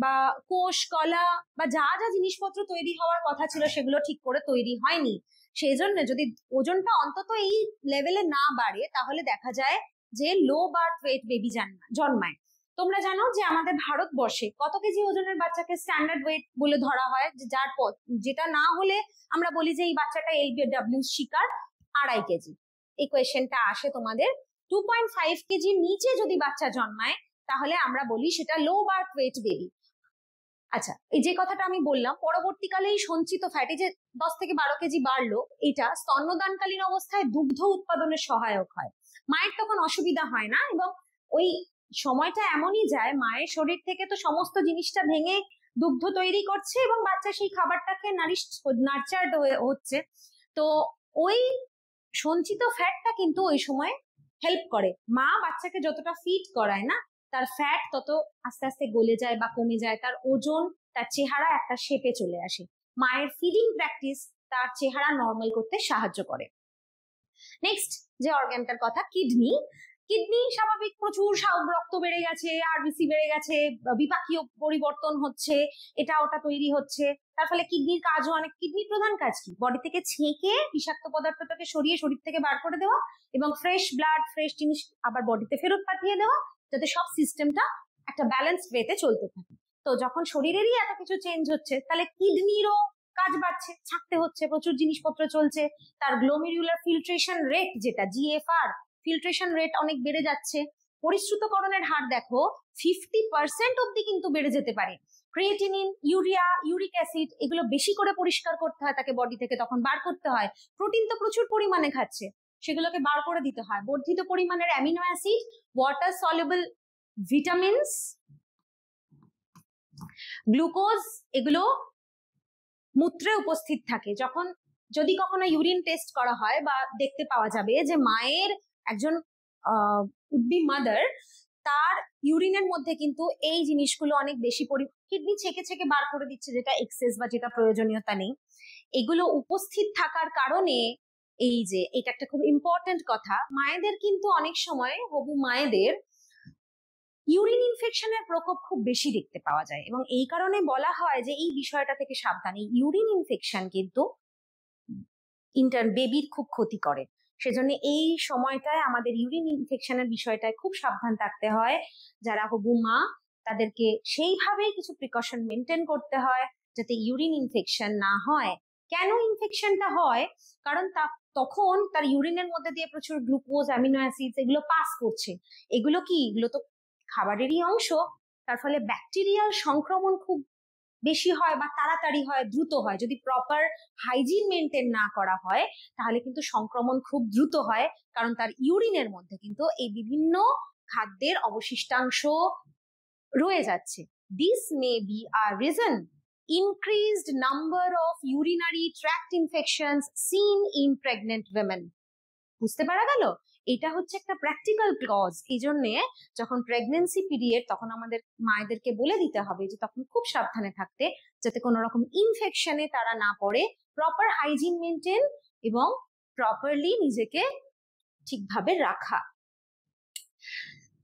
বা কোষ কলা বা যা যা জিনিসপত্র তৈরি হওয়ার কথা ছিল সেগুলো ঠিক করে তৈরি হয়নি। সেই জন্য যদি ওজনটা অন্তত এই লেভেলে না বাড়ে তাহলে দেখা যায় যে লো বার্থ ওয়েট বেবি জন্মায়। তোমরা জানো যে আমাদের ভারতবর্ষে কত কেজি ওজনের বাচ্চাকে স্ট্যান্ডার্ড ওয়েট বলে ধরা হয়, যার যেটা না হলে আমরা বলি যে এই বাচ্চাটা এলবিডব্লিউ শিকার, 2.5 কেজি। এই কোয়েশ্চেনটা আসে তোমাদের। 2.5 কেজির নিচে যদি বাচ্চা জন্মায় তাহলে আমরা বলি সেটা লো বার্থ ওয়েট বেবি। আচ্ছা, এই যে কথাটা আমি বললাম, পরবর্তীকালে এই সঞ্চিত ফ্যাটি যে 10 থেকে 12 কেজি বাড়লো, এটা স্তন্যদানকালীন অবস্থায় দুগ্ধ উৎপাদনে সহায়ক হয়। মায়ের তখন অসুবিধা হয় না, এবং ওই সময়টা এমনই যায় মায়ের শরীর থেকে তো সমস্ত জিনিসটা ভেঙে দুগ্ধ তৈরি করছে এবং বাচ্চা সেই খাবারটাকে নার্চার্ড হচ্ছে। তো ওই সঞ্চিত ফ্যাটটা কিন্তু ওই সময় হেল্প করে। মা বাচ্চাকে যতটা ফিড করায় না, তার ফ্যাট তত আস্তে আস্তে গলে যায় বা কমে যায়, তার ওজন, তার চেহারা একটা শেপে চলে আসে। মায়ের ফিডিং প্র্যাকটিস তার চেহারা নর্মাল করতে সাহায্য করে। নেক্সট যে অর্গানটার কথা, কিডনি। কিডনি স্বাভাবিক প্রচুর রক্ত বেড়ে গেছে, আরবিসি বেড়ে গেছে, বিপাকীয় পরিবর্তন হচ্ছে, এটা ওটা তৈরি হচ্ছে, তার ফলে কিডনির কাজও অনেক। কিডনির প্রধান কাজ কি? বডি থেকে ছেঁকে বিষাক্ত পদার্থটাকে সরিয়ে শরীর থেকে বার করে দেওয়া এবং ফ্রেশ ব্লাড, ফ্রেশ জিনিস আবার বডিতে ফেরত পাঠিয়ে দেওয়া, যাতে সব সিস্টেমটা একটা ব্যালেন্সড ওয়েতে চলতে থাকে। তো যখন শরীরেরই এত কিছু চেঞ্জ হচ্ছে তাহলে কিডনিরও কাজ বাড়ছে, ছাড়তে হচ্ছে, প্রচুর জিনিসপত্র চলছে, তার গ্লোমেরুলার ফিল্ট্রেশন রেট যেটা জিএফআর, ফিল্ট্রেশন রেট অনেক বেড়ে যাচ্ছে। পরিশ্রুতকরণের হার দেখো 50% অব্দি কিন্তু বেড়ে যেতে পারে। ক্রিয়েটিনিন, ইউরিয়া, ইউরিক অ্যাসিড এগুলো বেশি করে পরিষ্কার করতে হয় তাকে বডি থেকে, তখন বার করতে হয়। প্রোটিন তো প্রচুর পরিমাণে খাচ্ছে, সেগুলোকে বার করে দিতে হয়। বর্ধিত পরিমাণের amino acid, water soluble vitamins, glucose এগুলো মূত্রে উপস্থিত থাকে। যখন যদি কখনো ইউরিন টেস্ট করা হয় বা দেখতে পাওয়া যাবে যে মায়ের একজন উড বি মাদার, তার ইউরিনের মধ্যে কিন্তু এই জিনিসগুলো অনেক বেশি কিডনি ছেকে ছেকে বার করে দিচ্ছে, যেটা এক্সেস বা যেটা প্রয়োজনীয়তা নেই, এগুলো উপস্থিত থাকার কারণে এই যে এটা একটা খুব ইম্পর্টেন্ট কথা, মায়েদের কিন্তু অনেক সময় হবু মায়েদের ইউরিন ইনফেকশনের প্রকোপ খুব বেশি দেখতে পাওয়া যায়, এবং এই কারণে বলা হয় যে এই বিষয়টা থেকে সাবধান। এই ইউরিন ইনফেকশন কিন্তু বেবির খুব ক্ষতি করে, সেজন্য এই সময়টায় আমাদের ইউরিন ইনফেকশনের বিষয়টায় খুব সাবধান থাকতে হয়। যারা হবু মা তাদেরকে সেইভাবেই কিছু প্রিকশন মেনটেন করতে হয় যাতে ইউরিন ইনফেকশন না হয়। কেন ইনফেকশনটা হয়? কারণ তখন তার ইউরিনের মধ্যে দিয়ে প্রচুর গ্লুকোজ, অ্যামিনো অ্যাসিড এগুলো পাস করছে। এগুলো কি? এগুলো তো খাবারেরই অংশ, তার ফলে ব্যাকটেরিয়াল সংক্রমণ খুব বেশি হয় বা তাড়াতাড়ি হয়, দ্রুত হয়। যদি প্রপার হাইজিন মেনটেন না করা হয় তাহলে কিন্তু সংক্রমণ খুব দ্রুত হয়, কারণ তার ইউরিনের মধ্যে কিন্তু এই বিভিন্ন খাদ্যের অবশিষ্টাংশ রয়ে যাচ্ছে। This may be a reason increased number of urinary tract infections seen in pregnant women. বুঝতে পারা গেল? এটা হচ্ছে একটা প্র্যাকটিক্যাল ক্লজ। এই জন্য যখন প্রেগনেন্সি পিরিয়ড, তখন আমাদের মায়েদেরকে বলে দিতে হবে যে তখন খুব সাবধানে থাকতে, যাতে কোনো রকম ইনফেকশনে তারা না পড়ে। প্রপার হাইজিন মেনটেন এবং প্রপারলি নিজেকে ঠিকভাবে রাখা।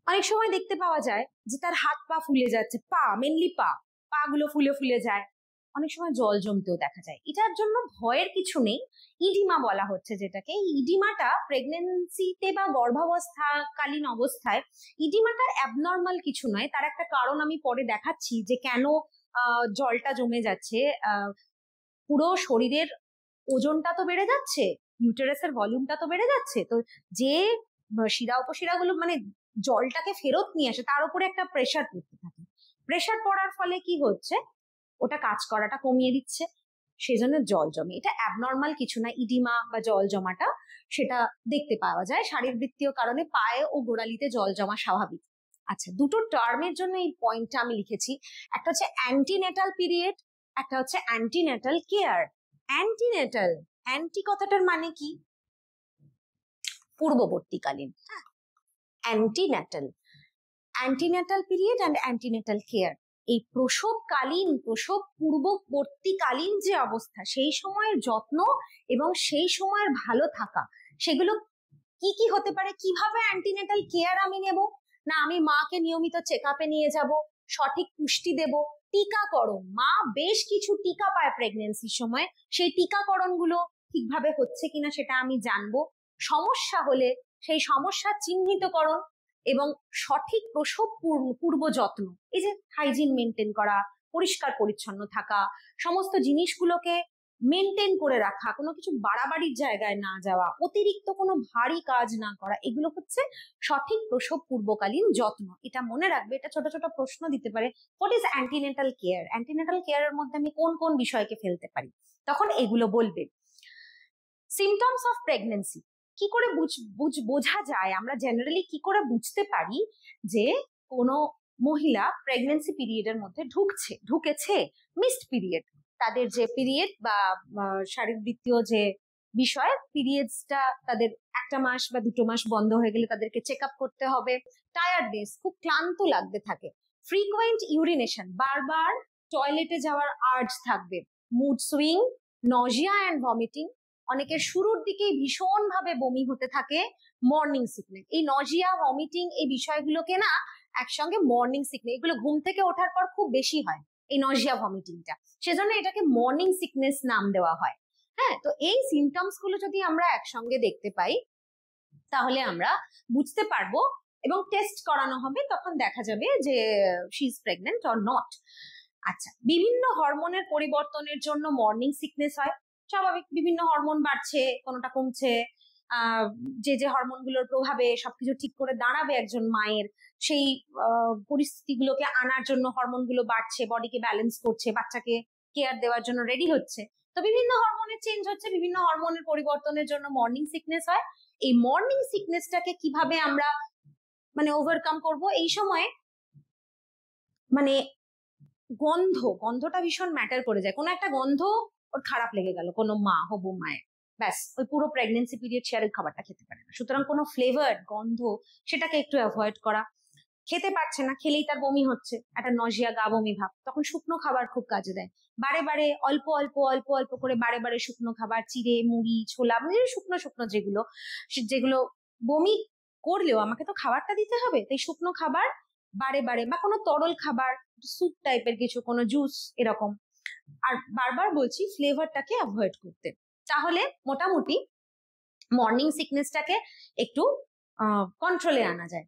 অনেক সময় দেখতে পাওয়া যায় যে তার হাত পা ফুলে যাচ্ছে, মেনলি পা গুলো ফুলে ফুলে যায়, অনেক সময় জল জমতেও দেখা যায়। এটার জন্য ভয়ের কিছু নেই, ইডিমা বলা হচ্ছে যেটাকে। ইডিমাটা প্রেগনেন্সিতে বা গর্ভাবস্থাকালীন অবস্থায় ইডিমাটা অ্যাবনর্মাল কিছু নয়, তার একটা কারণ আমি পরে দেখাচ্ছি যে কেন জলটা জমে যাচ্ছে। পুরো শরীরের ওজনটা তো বেড়ে যাচ্ছে, ইউটেরাসের ভলিউমটা তো বেড়ে যাচ্ছে, তো যে শিরা উপশিরাগুলো মানে জলটাকে ফেরত নিয়ে আসে তার উপরে একটা প্রেসার পড়তে থাকে। প্রেসার পড়ার ফলে কি হচ্ছে, ওটা কাজ করাটা কমিয়ে দিচ্ছে, সেজন্য জল জমে। এটা অ্যাবনর্মাল কিছু না, ইডিমা বা জল জমাটা সেটা দেখতে পাওয়া যায় শারীরবৃত্তীয় কারণে, পায়ে ও গোড়ালিতে জল জমা স্বাভাবিক। আচ্ছা, দুটো টার্মের জন্য এই পয়েন্টটা আমি লিখেছি, একটা হচ্ছে অ্যান্টিনেটাল পিরিয়ড, একটা হচ্ছে অ্যান্টিনেটাল কেয়ার। অ্যান্টিনেটাল, অ্যান্টি কথাটার মানে কি? পূর্ববর্তীকালীন, অ্যান্টিন্যাটাল, অ্যান্টিন্যাটাল পিরিয়ড অ্যান্ড অ্যান্টিন্যাটাল কেয়ার। এই প্রসবকালীন, প্রসব পূর্ববর্তীকালীন যে অবস্থা, সেই সময়ের যত্ন এবং সেই সময়ের ভালো থাকা, সেগুলো কি কি হতে পারে? কিভাবে অ্যান্টিন্যাটাল কেয়ার আমি নেব? না আমি মাকে নিয়মিত চেক আপে নিয়ে যাব, সঠিক পুষ্টি দেব, টিকাকরণ, মা বেশ কিছু টিকা পায় প্রেগনেন্সির সময়, সেই টিকাকরণগুলো ঠিকভাবে হচ্ছে কিনা সেটা আমি জানবো। সমস্যা হলে সেই সমস্যা চিহ্নিতকরণ এবং সঠিক প্রসব পূর্ব যত্ন, এই যে হাইজিন মেনটেন করা, পরিষ্কার পরিচ্ছন্ন থাকা, সমস্ত জিনিসগুলোকে মেনটেন করে রাখা, কোনো কিছু বাড়াবাড়ির জায়গায় না যাওয়া, অতিরিক্ত কোনো ভারী কাজ না করা, এগুলো হচ্ছে সঠিক প্রসব পূর্বকালীন যত্ন। এটা মনে রাখবে, এটা ছোট ছোট প্রশ্ন দিতে পারে। What is antenatal care? Antenatal কেয়ারের মধ্যে আমি কোন কোন বিষয়কে ফেলতে পারি, তখন এগুলো বলবে। সিমটমস অফ প্রেগনেন্সি, কি করে বোঝা যায়, আমরা জেনারেলি কি করে বুঝতে পারি যে কোনো মহিলা প্রেগনেন্সি পিরিয়ডের মধ্যে ঢুকেছে? মিসড পিরিয়ড, তাদের যে পিরিয়ড বা শারীরবৃত্তীয় যে বিষয়, পিরিয়ডসটা তাদের 1 মাস বা 2 মাস বন্ধ হয়ে গেলে তাদেরকে চেক আপ করতে হবে। টায়ার্ডনেস, খুব ক্লান্ত লাগতে থাকে। ফ্রিকোয়েন্ট ইউরিনেশন, বারবার টয়লেটে যাওয়ার আর্জ থাকবে। Mood swing, nausea and vomiting, অনেকের শুরুর দিকেই ভীষণ ভাবে বমি হতে থাকে। মর্নিং সিকনেস, এই নজিয়া, ভমিটিং, এই বিষয়গুলোকে না একসঙ্গে মর্নিং সিকনেস, এগুলো ঘুম থেকে ওঠার পর খুব বেশি হয়, এই নজিয়া ভমিটিংটা, সেজন্য এটাকে মর্নিং সিকনেস নাম দেওয়া হয়। হ্যাঁ, তো এই সিমটমস গুলো যদি আমরা একসঙ্গে দেখতে পাই তাহলে আমরা বুঝতে পারবো এবং টেস্ট করানো হবে, তখন দেখা যাবে যে she is pregnant or not. আচ্ছা, বিভিন্ন হরমোনের পরিবর্তনের জন্য মর্নিং সিকনেস হয়। স্বাভাবিক, বিভিন্ন হরমোন বাড়ছে, কোনোটা কমছে, যে যে হরমোনগুলোর প্রভাবে সবকিছু ঠিক করে দাঁড়াবে একজন মায়ের, সেই পরিস্থিতিগুলোকে আনার জন্য হরমোনগুলো বাড়ছে, বডিকে ব্যালেন্স করছে, বাচ্চাকে কেয়ার দেওয়ার জন্য রেডি হচ্ছে। তো বিভিন্ন হরমোনের চেঞ্জ হচ্ছে, বিভিন্ন হরমোনের পরিবর্তনের জন্য মর্নিং সিকনেস হয়। এই মর্নিং সিকনেসটাকে কিভাবে আমরা মানে ওভারকাম করব? এই সময় মানে গন্ধটা ভীষণ ম্যাটার করে যায়। কোনো একটা গন্ধ ওর খারাপ লেগে গেল কোনো হবু মায়ের, ব্যাস ওই পুরো প্রেগনেন্সি পিরিয়ড সে আর খাবারটা খেতে পারে না। সুতরাং কোনো ফ্লেভার্ড গন্ধ, সেটাকে একটু অ্যাভয়েড করা। খেতে পারছে না, খেলেই তার বমি হচ্ছে, একটা নজিয়া গা বমি ভাব, তখন শুকনো খাবার খুব কাজে দেয়। বারে বারে অল্প অল্প অল্প অল্প করে বারে বারে শুকনো খাবার, চিড়ে, মুড়ি, ছোলা, শুকনো শুকনো যেগুলো বমি করলেও আমাকে তো খাবারটা দিতে হবে, তাই শুকনো খাবার বারে বারে, বা কোনো তরল খাবার, স্যুপ টাইপের কিছু, কোনো জুস, এরকম। আর বারবার বলছি ফ্লেভারটাকে অ্যাভয়েড করতে, তাহলে মোটামুটি মর্নিং সিকনেসটাকে একটু কন্ট্রোলে আনা যায়।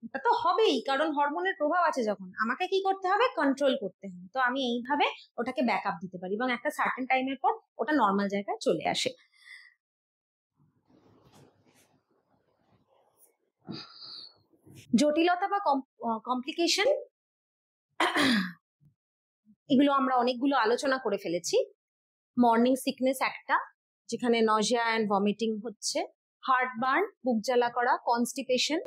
এটা তো হবেই, কারণ হরমোনের প্রভাব আছে যখন, আমাকে কি করতে হবে? কন্ট্রোল করতে হবে। তো আমি এইভাবে ওটাকে ব্যাকআপ দিতে পারি এবং একটা সার্টেন টাইমের পর ওটা নর্মাল জায়গায় চলে আসে। জটিলতা বা কমপ্লিকেশন, এগুলো আমরা অনেকগুলো আলোচনা করে ফেলেছি। মর্নিং সিকনেস একটা, যেখানে নজিয়া অ্যান্ড ভমিটিং হচ্ছে, হার্টবার্ন, বুক জ্বালা করা, কনস্টিপেশন,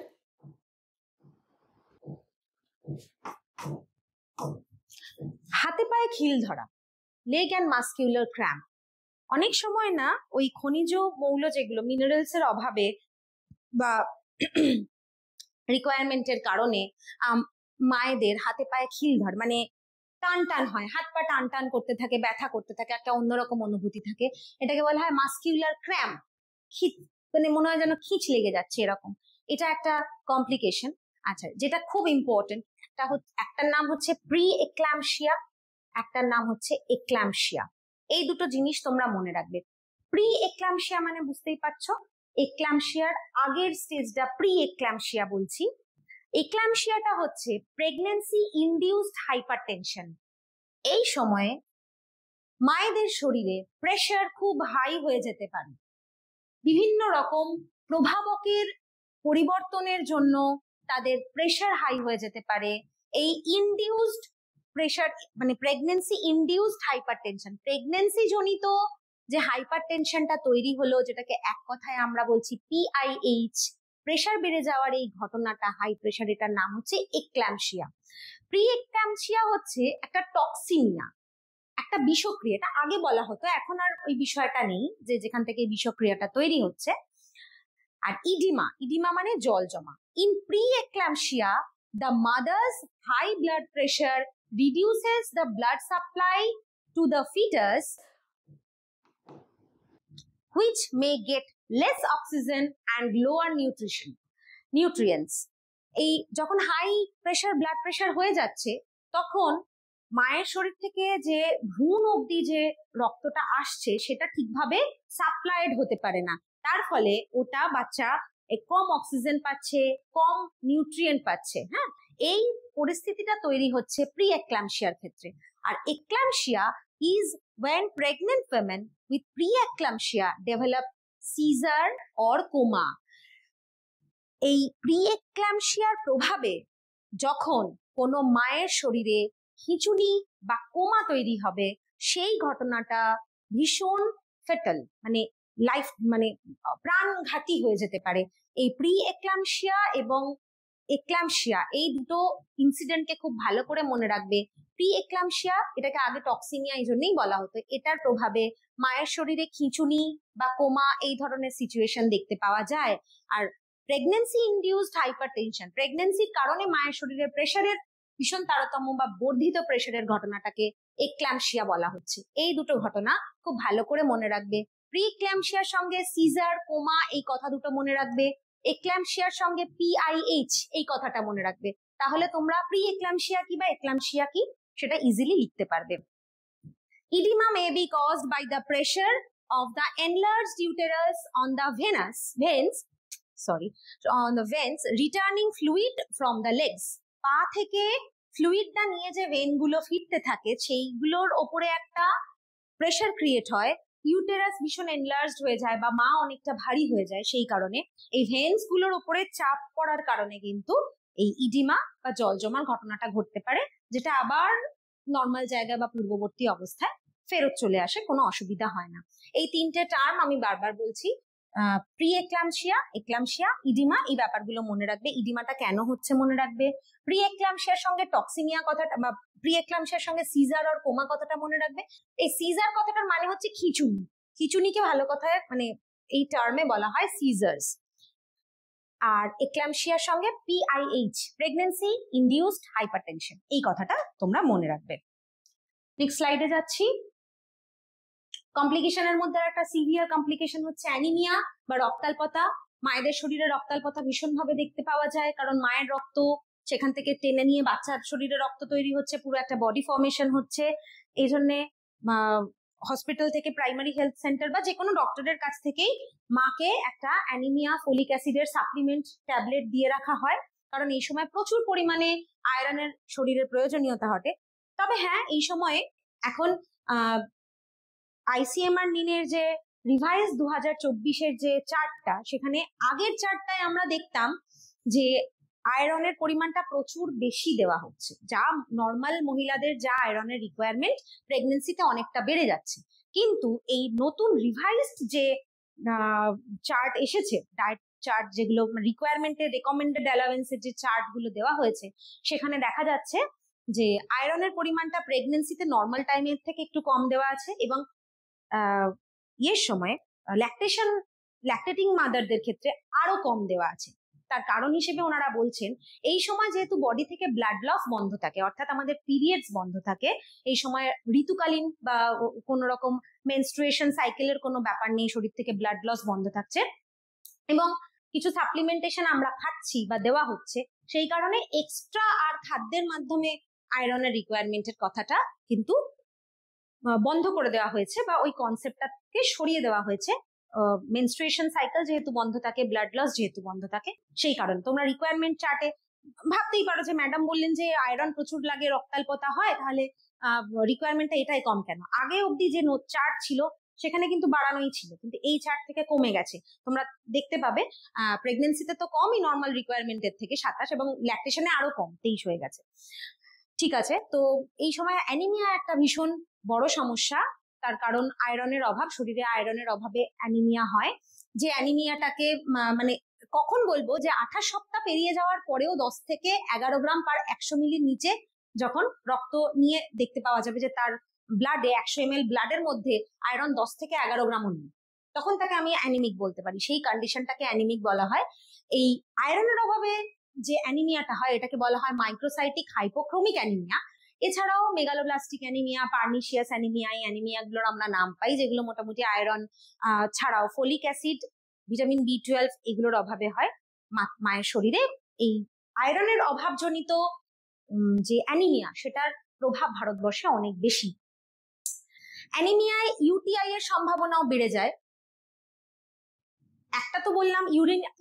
হাতে পায়ে খিল ধরা, লেগ অ্যান্ড মাস্কিউলার ক্র্যাম্প। অনেক সময় না ওই খনিজ মৌল যেগুলো মিনারেলস এর অভাবে বা রিকোয়ারমেন্টের কারণে মায়েদের হাতে পায়ে খিল ধরে, মানে টান টান হয়, হাত পা টান টান করতে থাকে, ব্যথা করতে থাকে, একটা অন্যরকম অনুভূতি থাকে, এটাকে বলা হয় মাস্কিউলার ক্র্যাম্প। মানে মনে হয় যেন খিচ লেগে যাচ্ছে এরকম, এটা একটা কমপ্লিকেশন। আচ্ছা, যেটা খুব ইম্পর্টেন্ট, একটার নাম হচ্ছে প্রি এক্ল্যাম্পসিয়া, একটার নাম হচ্ছে এক্ল্যাম্পসিয়া। এই দুটো জিনিস তোমরা মনে রাখবে। প্রি এক্ল্যাম্পসিয়া মানে বুঝতেই পারছো, এক্ল্যাম্পসিয়ার আগের স্টেজটা প্রি এক্ল্যাম্পসিয়া বলছি। এক্ল্যাম্পসিয়াটা হচ্ছে প্রেগন্যান্সি ইনডিউসড হাইপারটেনশন। এই সময়ে মায়েদের শরীরে প্রেশার খুব হাই হয়ে যেতে পারে, বিভিন্ন রকম প্রভাবকের পরিবর্তনের জন্য তাদের প্রেশার হাই হয়ে যেতে পারে। এই ইনডিউসড প্রেশার মানে প্রেগন্যান্সি ইনডিউসড হাইপারটেনশন, প্রেগন্যান্সি জনিত যে হাইপারটেনশনটা তৈরি হলো, যেটাকে এক কথায় আমরা বলছি PIH, প্রেশার বেড়ে যাওয়ার এই ঘটনাটা, হাই প্রেশার, এটার নাম হচ্ছে এক্ল্যাম্পসিয়া। প্রি এক্ল্যাম্পসিয়া হচ্ছে একটা টক্সিমিয়া, একটা বিষক্রিয়া। এটা আগে বলা হতো, এখন আর ওই বিষয়টা নেই যে যেখান থেকে বিষক্রিয়াটা তৈরি হচ্ছে। আর ইডিমা মানে জল জমা। In pre-eclampsia the mother's high blood pressure reduces the blood supply to the fetus, which may get less oxygen and lower nutrients. এই যখন হাই প্রেশার ব্লাড প্রেশার হয়ে যাচ্ছে তখন মায়ের শরীর থেকে যে ভ্রূণ অবধি যে রক্তটা আসছে সেটা ঠিকভাবে সাপ্লাইড হতে পারে না, তার ফলে ওটা বাচ্চা কম অক্সিজেন পাচ্ছে, কম নিউট্রিয়েন্ট পাচ্ছে। হ্যাঁ, এই পরিস্থিতিটা তৈরি হচ্ছে প্রি এক্লাম্পসিয়ার ক্ষেত্রে। আর eclampsia is when pregnant women with pre-eclampsia develop seizure or coma. এই প্রি-এক্লাম্পসিয়ার প্রভাবে যখন কোনো মায়ের শরীরে খিঁচুনি বা কোমা তৈরি হবে, সেই ঘটনাটা ভীষণ ফেটাল, মানে লাইফ মানে প্রাণঘাতী হয়ে যেতে পারে। এই প্রি-এক্লাম্পসিয়া এবং এক্লাম্পসিয়া এই দুটো ইনসিডেন্টকে খুব ভালো করে মনে রাখবে। প্রি-এক্লাম্পসিয়া, এটাকে আগে টক্সিমিয়া এই জন্যই বলা হতো, এটার প্রভাবে মায়ের শরীরে খিঁচুনি বা কোমা এই ধরনের সিচুয়েশন দেখতে পাওয়া যায়। আর প্রেগনেন্সি ইনডিউসড হাইপারটেনশন, প্রেগনেন্সির কারণে মায়ের শরীরে প্রেশারের ভীষণ তারতম্য বা বর্ধিত প্রেশারের ঘটনাটাকে এক্লাম্পসিয়া বলা হচ্ছে। এই দুটো ঘটনা খুব ভালো করে মনে রাখবে। প্রি-এক্লাম্পসিয়ার সঙ্গে সিজার, কোমা এই কথা দুটো মনে রাখবে, এক্লাম্পসিয়ার সঙ্গে PIH এই কথাটা মনে রাখবে। তাহলে তোমরা প্রি-এক্লাম্পসিয়া কি বা এক্লাম্পসিয়া কি সেটা ইজিলি লিখতে পারবে। Edema may be caused by the pressure of the enlarged uterus on the veins returning fluid from the legs. পা থেকে ফ্লুইডটা নিয়ে যে ভেন গুলো ফিরতে থাকে সেইগুলোর ওপরে একটা প্রেশার ক্রিয়েট হয়, ইউটেরাস ভীষণ এনলার্জড হয়ে যায় বা মা অনেকটা ভারী হয়ে যায়, সেই কারণে এই ভেন্স গুলোর ওপরে চাপ পড়ার কারণে কিন্তু এই ইডিমা বা জল জমার ঘটনাটা ঘটতে পারে, যেটা আবার নর্মাল জায়গায় বা পূর্ববর্তী অবস্থায় ফেরত চলে আসে, কোনো অসুবিধা হয় না। এই তিনটে টার্ম আমি বারবার বলছি, প্রি-এক্লাম্পসিয়া, এক্লাম্পসিয়া, ইডিমা, এই ব্যাপারগুলো মনে রাখবে। ইডিমাটা কেন হচ্ছে মনে রাখবে, প্রি-এক্লাম্পসিয়ার সঙ্গে টক্সিমিয়া কথাটা বা প্রি-এক্লাম্পসিয়ার সঙ্গে সিজার আর কোমা কথাটা মনে রাখবে। এই সিজার কথাটার মানে হচ্ছে খিঁচুনি, খিঁচুনিকে ভালো কথায় মানে এই টার্মে বলা হয় সিজার্স। আর এক্লাম্পসিয়ার সঙ্গে PIH, প্রেগনেন্সি ইনডিউসড হাইপারটেনশন, এই কথাটা তোমরা মনে রাখবে। নেক্সট স্লাইডে যাচ্ছি। কমপ্লিকেশনের মধ্যে একটা সিভিয়ার কমপ্লিকেশন হচ্ছে অ্যানিমিয়া বা রক্তাল্পতা। মায়েদের শরীরে রক্তাল্পতা ভীষণ ভাবে দেখতে পাওয়া যায়, কারণ মায়ের রক্ত সেখান থেকে টেনে নিয়ে বাচ্চার শরীরে রক্ত তৈরি হচ্ছে, পুরো একটা বডি ফর্মেশন হচ্ছে। এই জন্য হসপিটাল থেকে, প্রাইমারি হেলথ সেন্টার বা যে কোনো ডক্টরের কাছ থেকেই মাকে একটা অ্যানিমিয়া ফোলিক অ্যাসিডের সাপ্লিমেন্ট ট্যাবলেট দিয়ে রাখা হয়, কারণ এই সময় প্রচুর পরিমাণে আয়রনের শরীরের প্রয়োজনীয়তা ঘটে। তবে হ্যাঁ, এই সময়ে এখন ICMR নিনের যে রিভাইজ 2024-এর যে চার্টটা, সেখানে আগের চার্টটায় আমরা দেখতাম যে আয়রনের পরিমাণটা প্রচুর বেশি দেওয়া হচ্ছে, যা নর্মাল মহিলাদের যা আয়রনের রিকোয়ারমেন্ট প্রেগনেন্সিতে অনেকটা বেড়ে যাচ্ছে। কিন্তু এই নতুন রিভাইজড যে চার্ট এসেছে, ডায়েট চার্ট, যেগুলো রিকোয়ারমেন্টের রেকমেন্ডেড অ্যালাওয়েন্সের যে চার্ট গুলো দেওয়া হয়েছে, সেখানে দেখা যাচ্ছে যে আয়রনের পরিমাণটা প্রেগনেন্সিতে নর্মাল টাইমের থেকে একটু কম দেওয়া আছে, এবং ইয়ের সময় ল্যাকটেটিং মাদারদের ক্ষেত্রে আরো কম দেওয়া আছে। তার কারণ হিসেবে ওনারা বলছেন এই সময় যেহেতু বডি থেকে ব্লাড লস বন্ধ থাকে, অর্থাৎ আমাদের পিরিয়ডস বন্ধ থাকে, এই সময় ঋতুকালীন বা কোনো রকম মেনস্ট্রুয়েশন সাইকেলের কোনো ব্যাপার নেই, শরীর থেকে ব্লাড লস বন্ধ থাকছে, এবং কিছু সাপ্লিমেন্টেশন আমরা খাচ্ছি বা দেওয়া হচ্ছে, সেই কারণে এক্সট্রা আর খাদ্যের মাধ্যমে আয়রনের রিকোয়ারমেন্টের কথাটা কিন্তু বন্ধ করে দেওয়া হয়েছে, বা ওই কনসেপ্টটাকে সরিয়ে দেওয়া হয়েছে। মেনস্ট্রুয়েশন সাইকেল যেহেতু বন্ধ থাকে, ব্লাড লস যেহেতু বন্ধ থাকে, সেই কারণে তোমরা রিকোয়ারমেন্ট চার্টে ভাবতেই পারো যে ম্যাডাম বললেন যে আয়রন প্রচুর লাগে, রক্তাল্পতা হয়, তাহলে রিকোয়ারমেন্টটা এটাই কম কেন? আগে অব্দি যে চার্ট ছিল সেখানে কিন্তু বাড়ানোই ছিল, কিন্তু এই চার্ট থেকে কমে গেছে। তোমরা দেখতে পাবে প্রেগনেন্সিতে তো কমই নর্মাল রিকোয়ারমেন্টের থেকে 27, এবং ল্যাকটেশনে আরো কম 23 হয়ে গেছে। ঠিক আছে, তো এই সময় অ্যানিমিয়া একটা ভীষণ বড় সমস্যা, তার কারণ আয়রনের অভাব, শরীরে আয়রনের অভাবে অ্যানিমিয়া হয়। যে অ্যানিমিয়াটাকে মানে কখন বলবো, যে 28 সপ্তাহ পেরিয়ে যাওয়ার পরেও 10 থেকে 11 গ্রাম পার 100 মিলির নিচে যখন রক্ত নিয়ে দেখতে পাওয়া যাবে যে তার ব্লাডে 100 ml ব্লাডের মধ্যে আয়রন 10 থেকে 11 গ্রামও নেই, তখন তাকে আমি অ্যানিমিক বলতে পারি, সেই কন্ডিশনটাকে অ্যানিমিক বলা হয়। এই আয়রনের অভাবে যে অ্যানিমিয়াটা হয় এটাকে বলা হয় মাইক্রোসাইটিক হাইপোক্রোমিক অ্যানিমিয়া। এছাড়াও মেগালোব্লাস্টিক অ্যানিমিয়া, পার্নিশিয়াস অ্যানিমিয়া, এই অ্যানিমিয়াগুলোর আমরা নাম পাই, যেগুলো মোটামুটি আয়রন ছাড়াও ফলিক অ্যাসিড, ভিটামিন B12 এগুলোর অভাবে হয়। মায়ের শরীরে এই আয়রনের অভাবজনিত যে অ্যানিমিয়া সেটার প্রভাব ভারতবর্ষে অনেক বেশি। অ্যানিমিয়ায় ইউটিআই এর সম্ভাবনাও বেড়ে যায়। একটা তো বললাম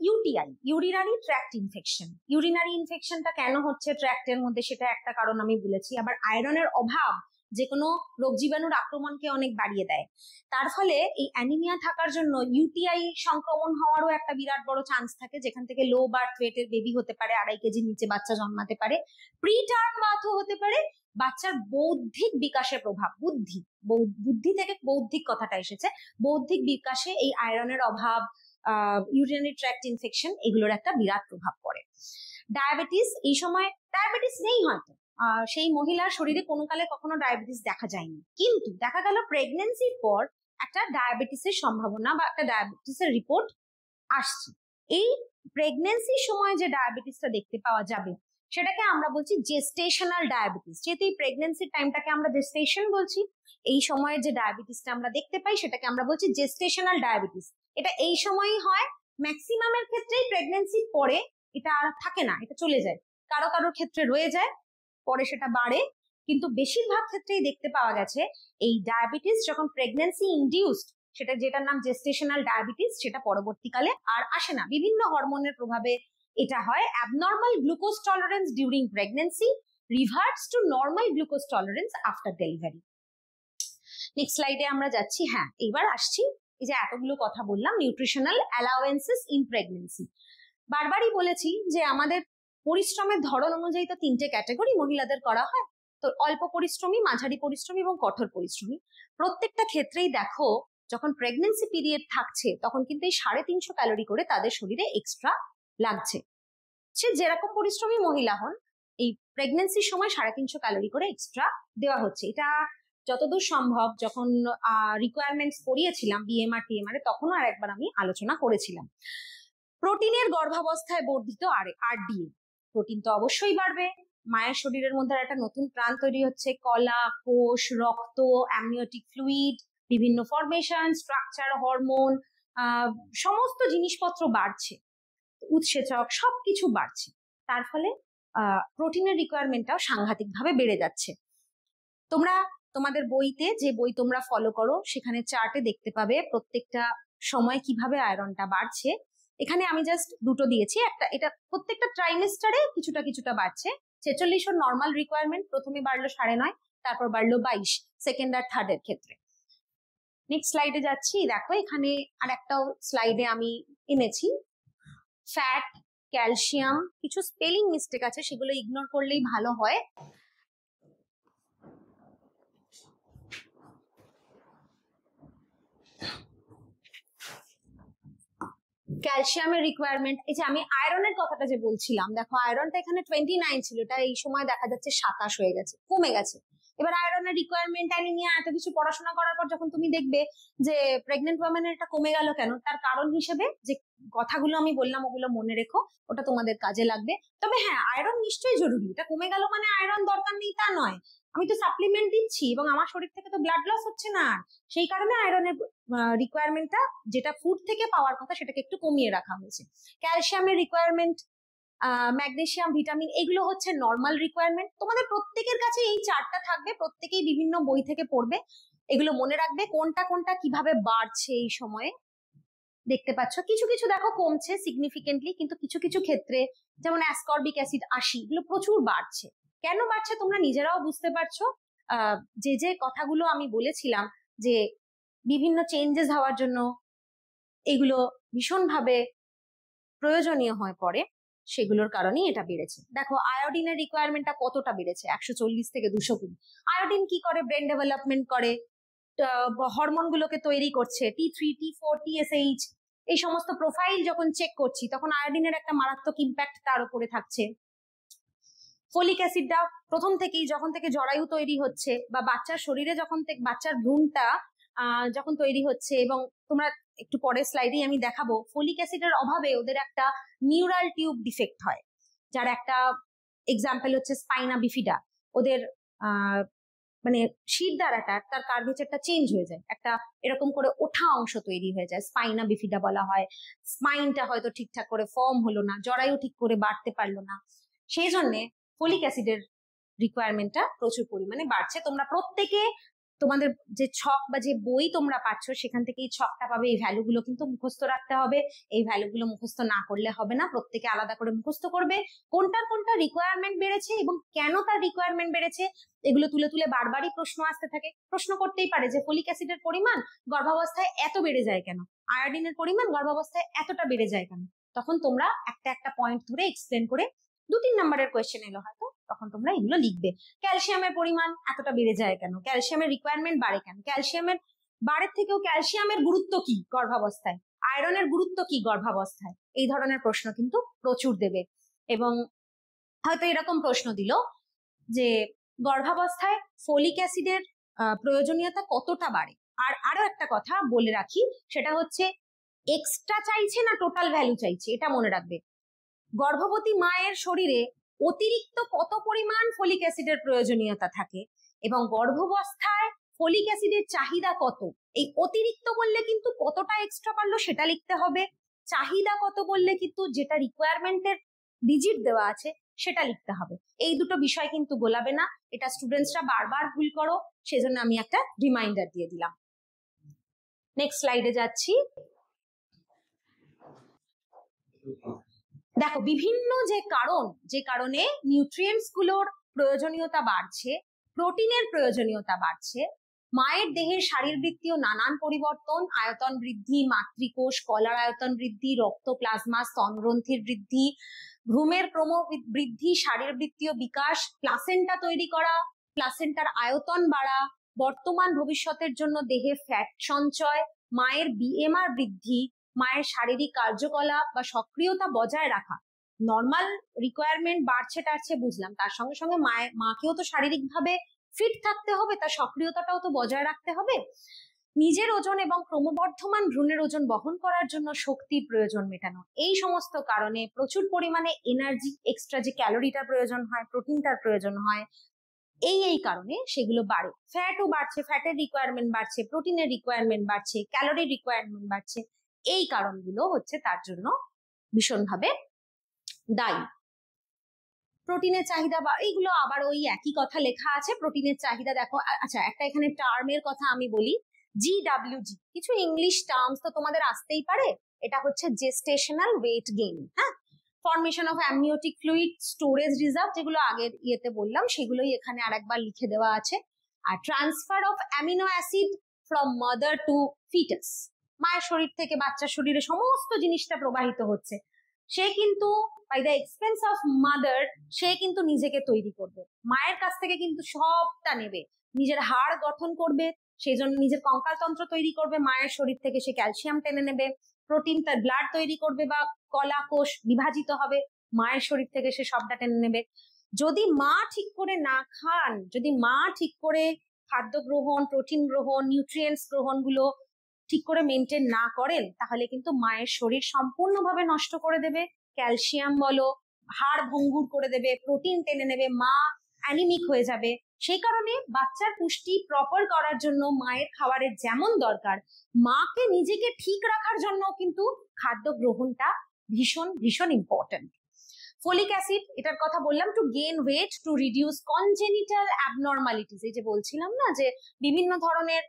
UTI, urinary tract infection. Urinary ইনফেকশনটা কেন হচ্ছে ট্র্যাক্টের মধ্যে সেটা একটা কারণ আমি বলেছি। আবার আয়রনের অভাব যে কোনো রোগ জীবাণুর আক্রমণকে অনেক বাড়িয়ে দেয়। তার ফলে এই অ্যানিমিয়া থাকার জন্য ইউটিআই সংক্রমণ হওয়ারও একটা বিরাট বড় চান্স থাকে, যেখান থেকে লো বার্থ ওয়েটের বেবি হতে পারে, 2.5 কেজির নিচে বাচ্চা জন্মাতে পারে, প্রিটার্ম বার্থও হতে পারে। বাচ্চার বৌদ্ধিক বিকাশের প্রভাব, বুদ্ধি থেকে বৌদ্ধিক কথাটা এসেছে, বৌদ্ধিক বিকাশে এই আয়রনের অভাব, ইউরিনারি ট্র্যাক্ট ইনফেকশন এগুলোর একটা বিরাট প্রভাব পড়ে। ডায়াবেটিস, এই সময় ডায়াবেটিস নেই হয়তো, সেই মহিলার শরীরে কোনো কালে কখনো ডায়াবেটিস দেখা যায়নি, কিন্তু দেখা গেল প্রেগনেন্সির পর একটা ডায়াবেটিসের সম্ভাবনা বা একটা ডায়াবেটিসের রিপোর্ট আসছে। এই প্রেগনেন্সির সময় যে ডায়াবেটিসটা দেখতে পাওয়া যাবে সেটাকে আমরা বলছি জেস্টেশনাল ডায়াবেটিস। যেহেতু এই প্রেগনেন্সির টাইমটাকে আমরা জেস্টেশন বলছি, এই সময়ের যে ডায়াবেটিসটা আমরা দেখতে পাই সেটাকে আমরা বলছি জেস্টেশনাল ডায়াবেটিস। এটা এই সময়ই হয়, ম্যাক্সিমামের ক্ষেত্রেই প্রেগনেন্সির পরে এটা আর থাকে না, এটা চলে যায়। কারো কারোর ক্ষেত্রে রয়ে যায়, পরে সেটা বাড়ে, কিন্তু বেশিরভাগ ক্ষেত্রেই দেখতে পাওয়া গেছে এই ডায়াবেটিস যখন প্রেগনেন্সি ইনডিউসড, সেটা যেটার নাম জেস্টেশনাল ডায়াবেটিস, সেটা পরবর্তীকালে আর আসে না। বিভিন্ন হরমোনের প্রভাবে এটা হয়। Abnormal glucose tolerance during pregnancy reverts to normal glucose tolerance after delivery. Next স্লাইডে আমরা যাচ্ছি। হ্যাঁ, এবার আসছি, এই যে এতগুলো কথা বললাম, নিউট্রিশনাল অ্যালাওয়েন্সেস ইন প্রেগনেন্সি। বারবারই বলেছি যে আমাদের পরিশ্রমের ধরন অনুযায়ী তো 3টে ক্যাটাগরি মহিলাদের করা হয়, তো অল্প পরিশ্রমী, মাঝারি পরিশ্রমী এবং কঠোর পরিশ্রমী। প্রত্যেকটা ক্ষেত্রেই দেখো যখন প্রেগনেন্সি পিরিয়ড থাকছে তখন কিন্তু এই 350 ক্যালোরি করে তাদের শরীরে এক্সট্রা লাগছে। সে যেরকম পরিশ্রমী মহিলা হন, এই প্রেগনেন্সির সময় 350 ক্যালোরি করে এক্সট্রা দেওয়া হচ্ছে। এটা যতদূর সম্ভব যখন রিকোয়ারমেন্টস করিয়েছিলাম বিএমআর টিএমআর এ, তখনও আর একবার আমি আলোচনা করেছিলাম। প্রোটিনের গর্ভাবস্থায় বর্ধিত আরডিএ, প্রোটিন তো অবশ্যই বাড়বে। মায়ের শরীরের মধ্যে একটা নতুন প্রাণ তৈরি হচ্ছে, কলা, কোষ, রক্ত, অ্যামনিওটিক ফ্লুইড, বিভিন্ন ফরমেশন, স্ট্রাকচার, হরমোন, সমস্ত জিনিসপত্র বাড়ছে, উৎসেচক সবকিছু বাড়ছে। তার ফলে প্রোটিনের রিকোয়ারমেন্টটাও সাংঘাতিক ভাবে বেড়ে যাচ্ছে। তোমরা তোমাদের বইতে, যে বই তোমরা ফলো করো, সেখানে চার্টে দেখতে পাবে প্রত্যেকটা সময় কিভাবে আয়রনটা বাড়ছে। এখানে আমি জাস্ট দুটো দিয়েছি, একটা এটা প্রত্যেকটা ট্রাইমেস্টারে কিছুটা কিছুটা বাড়ছে। 46 নর্মাল রিকোয়ারমেন্ট, প্রথমে বাড়লো 9.5, তারপর বাড়লো 22 সেকেন্ড আর থার্ড এর ক্ষেত্রে। নেক্সট স্লাইডে যাচ্ছি। দেখো এখানে আর একটা স্লাইডে আমি এনেছি ফ্যাট, ক্যালসিয়াম, কিছু স্পেলিং মিস্টেক আছে, সেগুলো ইগনোর করলেই ভালো হয়। ক্যালসিয়ামের রিকোয়ারমেন্ট, এই যে আমি আয়রনের কথাটা যে বলছিলাম, দেখো আয়রনটা এখানে 29 ছিল, এটা এই সময় দেখা যাচ্ছে 27 হয়ে গেছে, কমে গেছে। এবার আয়রনের রিকোয়ারমেন্ট, অ্যানিমিয়া, এত কিছু পড়াশোনা করার পর যখন তুমি দেখবে যে প্রেগনেন্ট ওয়ামেনের এটা কমে গেল কেন, তার কারণ হিসেবে যে কথাগুলো আমি বললাম ওগুলো মনে রেখো, ওটা তোমাদের কাজে লাগবে। তবে হ্যাঁ, আয়রন নিশ্চয়ই জরুরি, এটা কমে গেল মানে আয়রন দরকার নেই তা নয়, আমি তো সাপ্লিমেন্ট দিচ্ছি এবং আমার শরীর থেকে তো ব্লাড লস হচ্ছে না, সেই কারণে আয়রনের রিকোয়ারমেন্টটা যেটা ফুড থেকে পাওয়ার কথা সেটাকে একটু কমিয়ে রাখা হয়েছে। ক্যালসিয়ামের রিকোয়ারমেন্ট, ম্যাগনেসিয়াম, ভিটামিন, এগুলো হচ্ছে নর্মাল রিকোয়ারমেন্ট। তোমাদের প্রত্যেকের কাছে এই চার্টটা থাকবে, প্রত্যেকেই বিভিন্ন বই থেকে পড়বে, এগুলো মনে রাখবে কোনটা কোনটা কিভাবে বাড়ছে এই সময়ে। দেখতে পাচ্ছ কিছু কিছু দেখো কমছে সিগনিফিকেন্টলি, কিন্তু কিছু কিছু ক্ষেত্রে যেমন অ্যাসকর্বিক অ্যাসিড 80, এগুলো প্রচুর বাড়ছে। কেন বাড়ছে তোমরা নিজেরাও বুঝতে পারছো। যে যে কথাগুলো আমি বলেছিলাম যে বিভিন্ন চেঞ্জেস হওয়ার জন্য এগুলো ভীষণভাবে প্রয়োজনীয় হয়ে পড়ে, সেগুলোর কারণেই এটা বেড়েছে। দেখো আয়োডিনের রিকোয়ারমেন্টটা কতটা বেড়েছে, 140 থেকে 220। আয়োডিন কি করে? ব্রেন ডেভেলপমেন্ট করে, হরমোন গুলোকে তৈরি করছে, T3, T4, TSH, এই সমস্ত প্রোফাইল যখন চেক করছি তখন আয়োডিনের একটা মারাত্মক ইম্প্যাক্ট তার উপরে থাকছে। ফলিক অ্যাসিডটা প্রথম থেকেই, যখন থেকে জরায়ু তৈরি হচ্ছে বা বাচ্চার শরীরে যখন থেকে বাচ্চার ভ্রূণটা যখন তৈরি হচ্ছে, এবং তোমরা একটু পরের স্লাইডে আমি দেখাবো ফলিক অ্যাসিডের অভাবে ওদের একটা নিউরাল টিউব ডিফেক্ট হয়, যার একটা এক্সাম্পল হচ্ছে স্পাইনা বিফিডা। ওদের মানে শির দ্বারাটা তার কার্ভেচারটা চেঞ্জ হয়ে যায়, একটা এরকম করে ওঠা অংশ তৈরি হয়ে যায়, স্পাইনা বিফিডা বলা হয়। স্পাইনটা হয়তো ঠিকঠাক করে ফর্ম হলো না, জরায়ু ঠিক করে বাড়তে পারলো না, সেই জন্য ফলিক অ্যাসিডের রিকোয়ারমেন্টটা প্রচুর পরিমাণে বাড়ছে। তোমরা প্রত্যেকে তোমাদের যে ছক বা যে বই তোমরা পাচ্ছ সেখান থেকে এই ছকটা পাবে, এই ভ্যালুগুলো কিন্তু মুখস্থ রাখতে হবে। এই ভ্যালুগুলো মুখস্থ না করলে হবে না, প্রত্যেকে আলাদা করে মুখস্থ করবে কোনটার কোনটা রিকোয়ারমেন্ট বেড়েছে এবং কেন তার রিকোয়ারমেন্ট বেড়েছে। এগুলো তুলে তুলে বারবারই প্রশ্ন আসতে থাকে। প্রশ্ন করতেই পারে যে ফলিক অ্যাসিডের পরিমাণ গর্ভাবস্থায় এত বেড়ে যায় কেন, আয়োডিনের পরিমাণ গর্ভাবস্থায় এতটা বেড়ে যায় কেন। তখন তোমরা একটা একটা পয়েন্ট ধরে এক্সপ্লেন করে 2-3 নম্বরের কোয়েশ্চেন এলো হয়তো, তখন তোমরা এগুলো লিখবে। ক্যালসিয়ামের পরিমাণ এতটা বেড়ে যায় কেন, ক্যালসিয়ামের রিকোয়ারমেন্ট বাড়ে কেন, ক্যালসিয়ামের বাড়ের থেকেও ক্যালসিয়ামের গুরুত্ব কি গর্ভাবস্থায়, আয়রনের গুরুত্ব কি গর্ভাবস্থায়, এই ধরনের প্রশ্ন কিন্তু প্রচুর দেবে। এবং হয়তো এরকম প্রশ্ন দিল যে গর্ভাবস্থায় ফলিক অ্যাসিডের প্রয়োজনীয়তা কতটা বাড়ে। আর আরো একটা কথা বলে রাখি, সেটা হচ্ছে এক্সট্রা চাইছে না টোটাল ভ্যালু চাইছে, এটা মনে রাখবে। গর্ভবতী মায়ের শরীরে অতিরিক্ত কত পরিমাণ ফলিক অ্যাসিডের প্রয়োজনীয়তা থাকে এবং গর্ভাবস্থায় ফলিক অ্যাসিডের চাহিদা কত, এই অতিরিক্ত বললে কিন্তু কতটা এক্সট্রা পারলো সেটা লিখতে হবে, চাহিদা কত বললে কিন্তু যেটা রিকোয়ারমেন্টের ডিজিট দেওয়া আছে সেটা লিখতে হবে। এই দুটো বিষয় কিন্তু গোলাবে না, এটা স্টুডেন্টসরা বারবার ভুল করো, সেজন্য আমি একটা রিমাইন্ডার দিয়ে দিলাম। নেক্সট স্লাইডে যাচ্ছি। দেখো বিভিন্ন যে কারণে নিউট্রিয়েন্টস গুলোর প্রয়োজনীয়তা বাড়ছে, প্রোটিনের প্রয়োজনীয়তা বাড়ছে, মায়ের দেহের শারীরবৃত্তীয় নানান পরিবর্তন, আয়তন বৃদ্ধি, মাতৃকোষ কলার আয়তন বৃদ্ধি, রক্ত প্লাজমা স্তনগ্রন্থির বৃদ্ধি, ভ্রূণের ক্রম বৃদ্ধি, শারীরবৃত্তীয় বিকাশ, প্লাসেন্টা তৈরি করা, প্লাসেন্টার আয়তন বাড়া, বর্তমান ভবিষ্যতের জন্য দেহে ফ্যাট সঞ্চয়, মায়ের বিএমআর বৃদ্ধি, মায়ের শারীরিক কার্যকলাপ বা সক্রিয়তা বজায় রাখা। নর্মাল রিকোয়ারমেন্ট বাড়ছে টাড়ছে বুঝলাম, তার সঙ্গে সঙ্গে মাকেও তো শারীরিকভাবে ফিট থাকতে হবে, তার সক্রিয়তাটাও তো বজায় রাখতে হবে। নিজের ওজন এবং ক্রমবর্ধমান ভ্রূণের ওজন বহন করার জন্য শক্তির প্রয়োজন মেটানো, এই সমস্ত কারণে প্রচুর পরিমাণে এনার্জি, এক্সট্রা যে ক্যালোরিটার প্রয়োজন হয়, প্রোটিনটার প্রয়োজন হয়, এই কারণে সেগুলো বাড়ে। ফ্যাটও বাড়ছে, ফ্যাটের রিকোয়ারমেন্ট বাড়ছে, প্রোটিনের রিকোয়ারমেন্ট বাড়ছে, ক্যালোরির রিকোয়ারমেন্ট বাড়ছে, এই কারণগুলো হচ্ছে তার জন্য ভীষণভাবে দায়ী। প্রোটিনের চাহিদা বা এইগুলো আবার ওই একই কথা লেখা আছে, প্রোটিনের চাহিদা দেখো। আচ্ছা, একটা এখানে টার্মের কথা আমি বলি, GWG, কিছু ইংলিশ টার্মস তো তোমাদের আসতেই পারে। এটা হচ্ছে জেস্টেশনাল ওয়েট গেইন, হ্যাঁ, formation of amniotic fluid, storage reserve, যেগুলো আগের ইয়েতে বললাম সেগুলোই এখানে আরেকবার লিখে দেওয়া আছে। আর transfer of amino acid from mother to foetus, মায়ের শরীর থেকে বাচ্চার শরীরে সমস্ত জিনিসটা প্রবাহিত হচ্ছে, সে কিন্তু by the expense of mother সে কিন্তু নিজেকে তৈরি করবে, মায়ের কাছ থেকে কিন্তু সবটা নেবে, নিজের হাড় গঠন করবে, সেই জন্য নিজের কঙ্কালতন্ত্র তৈরি করবে, মায়ের শরীর থেকে সে ক্যালসিয়াম টেনে নেবে, প্রোটিন তার ব্লাড তৈরি করবে বা কলা কোষ বিভাজিত হবে, মায়ের শরীর থেকে সে সবটা টেনে নেবে। যদি মা ঠিক করে না খান, যদি মা ঠিক করে খাদ্য গ্রহণ, প্রোটিন গ্রহণ, নিউট্রিয়েন্টস গ্রহণগুলো ঠিক করে মেনটেন না করেন, তাহলে কিন্তু মায়ের শরীর সম্পূর্ণভাবে নষ্ট করে দেবে, ক্যালসিয়াম বলো হাড় ভঙ্গুর করে দেবে, প্রোটিন টেনে নেবে, মা অ্যানিমিক হয়ে যাবে। সেই কারণে বাচ্চার পুষ্টি প্রপার করার জন্য মায়ের খাবারের যেমন দরকার, মাকে নিজেকে ঠিক রাখার জন্য কিন্তু খাদ্য গ্রহণটা ভীষণ ভীষণ ইম্পর্টেন্ট। ফলিক অ্যাসিড, এটার কথা বললাম, to gain weight, to reduce congenital abnormalities, এই যে বলছিলাম না যে বিভিন্ন ধরনের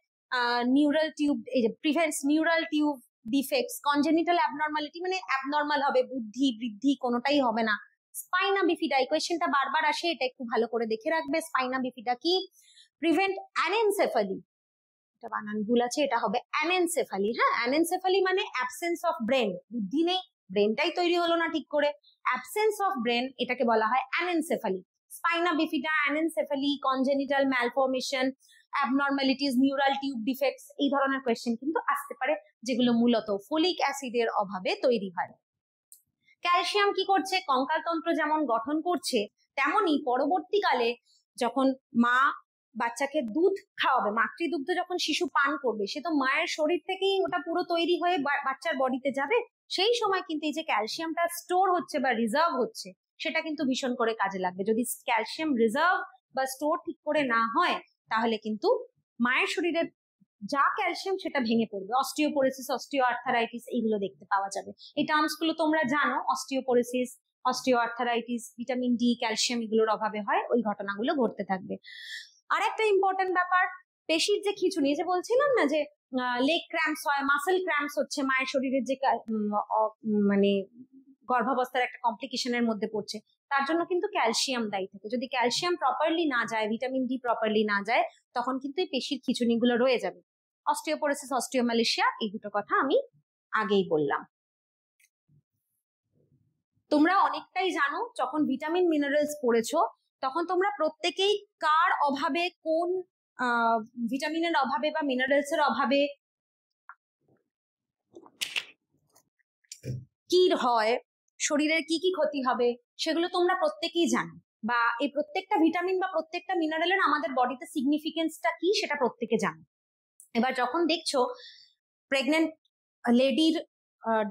নিউরাল টিউব, এই যে prevents neural tube defects, congenital abnormality মানে অ্যাবনর্মাল হবে, বুদ্ধি বৃদ্ধি কোনোটাই হবে না। স্পাইনা বিফিডা, এই কোয়েশ্চেনটা বারবার আসে, এটা একটু ভালো করে দেখে রাখবে। স্পাইনা বিফিডা কি? প্রিভেন্ট অ্যানেনসেফালি, এটা বানান ভুল আছে, এটা হবে অ্যানেনসেফালি, হ্যাঁ, অ্যানেনসেফালি মানে অ্যাবসেন্স অফ ব্রেন, বুদ্ধি নেই, ব্রেনটাই তৈরি হলো না ঠিক করে, অ্যাবসেন্স অফ ব্রেন, এটাকে বলা হয় anencephaly. Spina bifida, anencephaly, congenital malformation, abnormalities, neural tube defects, এই ধরনের কোয়েশ্চেন কিন্তু আসতে পারে, যেগুলো মূলত ফলিক অ্যাসিডের অভাবে তৈরি হয়। ক্যালসিয়াম কি করছে? কঙ্কালতন্ত্র যেমন গঠন করছে, তেমনি পরবর্তীকালে যখন মা বাচ্চাকে দুধ খাওয়াবে, মাতৃদুগ্ধ যখন শিশু পান করবে, সে তো মায়ের শরীর থেকেই ওটা পুরো তৈরি হয়ে বাচ্চার বডিতে যাবে। সেই সময় কিন্তু এই যে ক্যালসিয়ামটা স্টোর হচ্ছে বা রিজার্ভ হচ্ছে, সেটা কিন্তু ভীষণ করে কাজে লাগবে। যদি ক্যালসিয়াম রিজার্ভ বা স্টোর ঠিক করে না হয়, তাহলে কিন্তু মায়ের শরীরের যা ক্যালসিয়াম সেটা ভেঙে পড়বে। অস্টিওপোরোসিস, অস্টিও আর্থারাইটিস এইগুলো দেখতে পাওয়া যাবে। এই টার্মস গুলো তোমরা জানো, osteoporosis, osteo arthritis, vitamin D, calcium এগুলোর অভাবে হয়, ওই ঘটনাগুলো ঘটতে থাকবে। আর একটা ইম্পর্টেন্ট ব্যাপার, পেশির যে খিঁচুনি, যে বলছিলাম না যে লেগ ক্র্যাম্পস হয়, মাসেল ক্র্যাম্পস হচ্ছে, মায়ের শরীরের যে মানে গর্ভাবস্থার একটা কমপ্লিকেশনের মধ্যে পড়ছে, তার জন্য কিন্তু ক্যালসিয়াম দায়ী থাকে। যদি ক্যালসিয়াম প্রপারলি না যায়, ভিটামিন ডি প্রপারলি না যায়, তখন কিন্তু এই পেশির খিঁচুনিগুলো রয়ে যাবে। অস্টিওপোরোসিস, অস্টিওমালেশিয়া, এই দুটো কথা আমি আগেই বললাম। তোমরা অনেকটাই জানো, যখন ভিটামিন মিনারেলস পড়েছো, তখন তোমরা প্রত্যেকেই কার অভাবে, কোন ভিটামিনের অভাবে বা মিনারেলস এর অভাবে কি হয়, শরীরের কি কি ক্ষতি হবে, সেগুলো তোমরা প্রত্যেকেই জানো। বা এই প্রত্যেকটা ভিটামিন বা প্রত্যেকটা মিনারেলের আমাদের বডিতে সিগনিফিকেন্সটা কি, সেটা প্রত্যেকে জানো। এবার যখন দেখছো প্রেগনেন্ট লেডির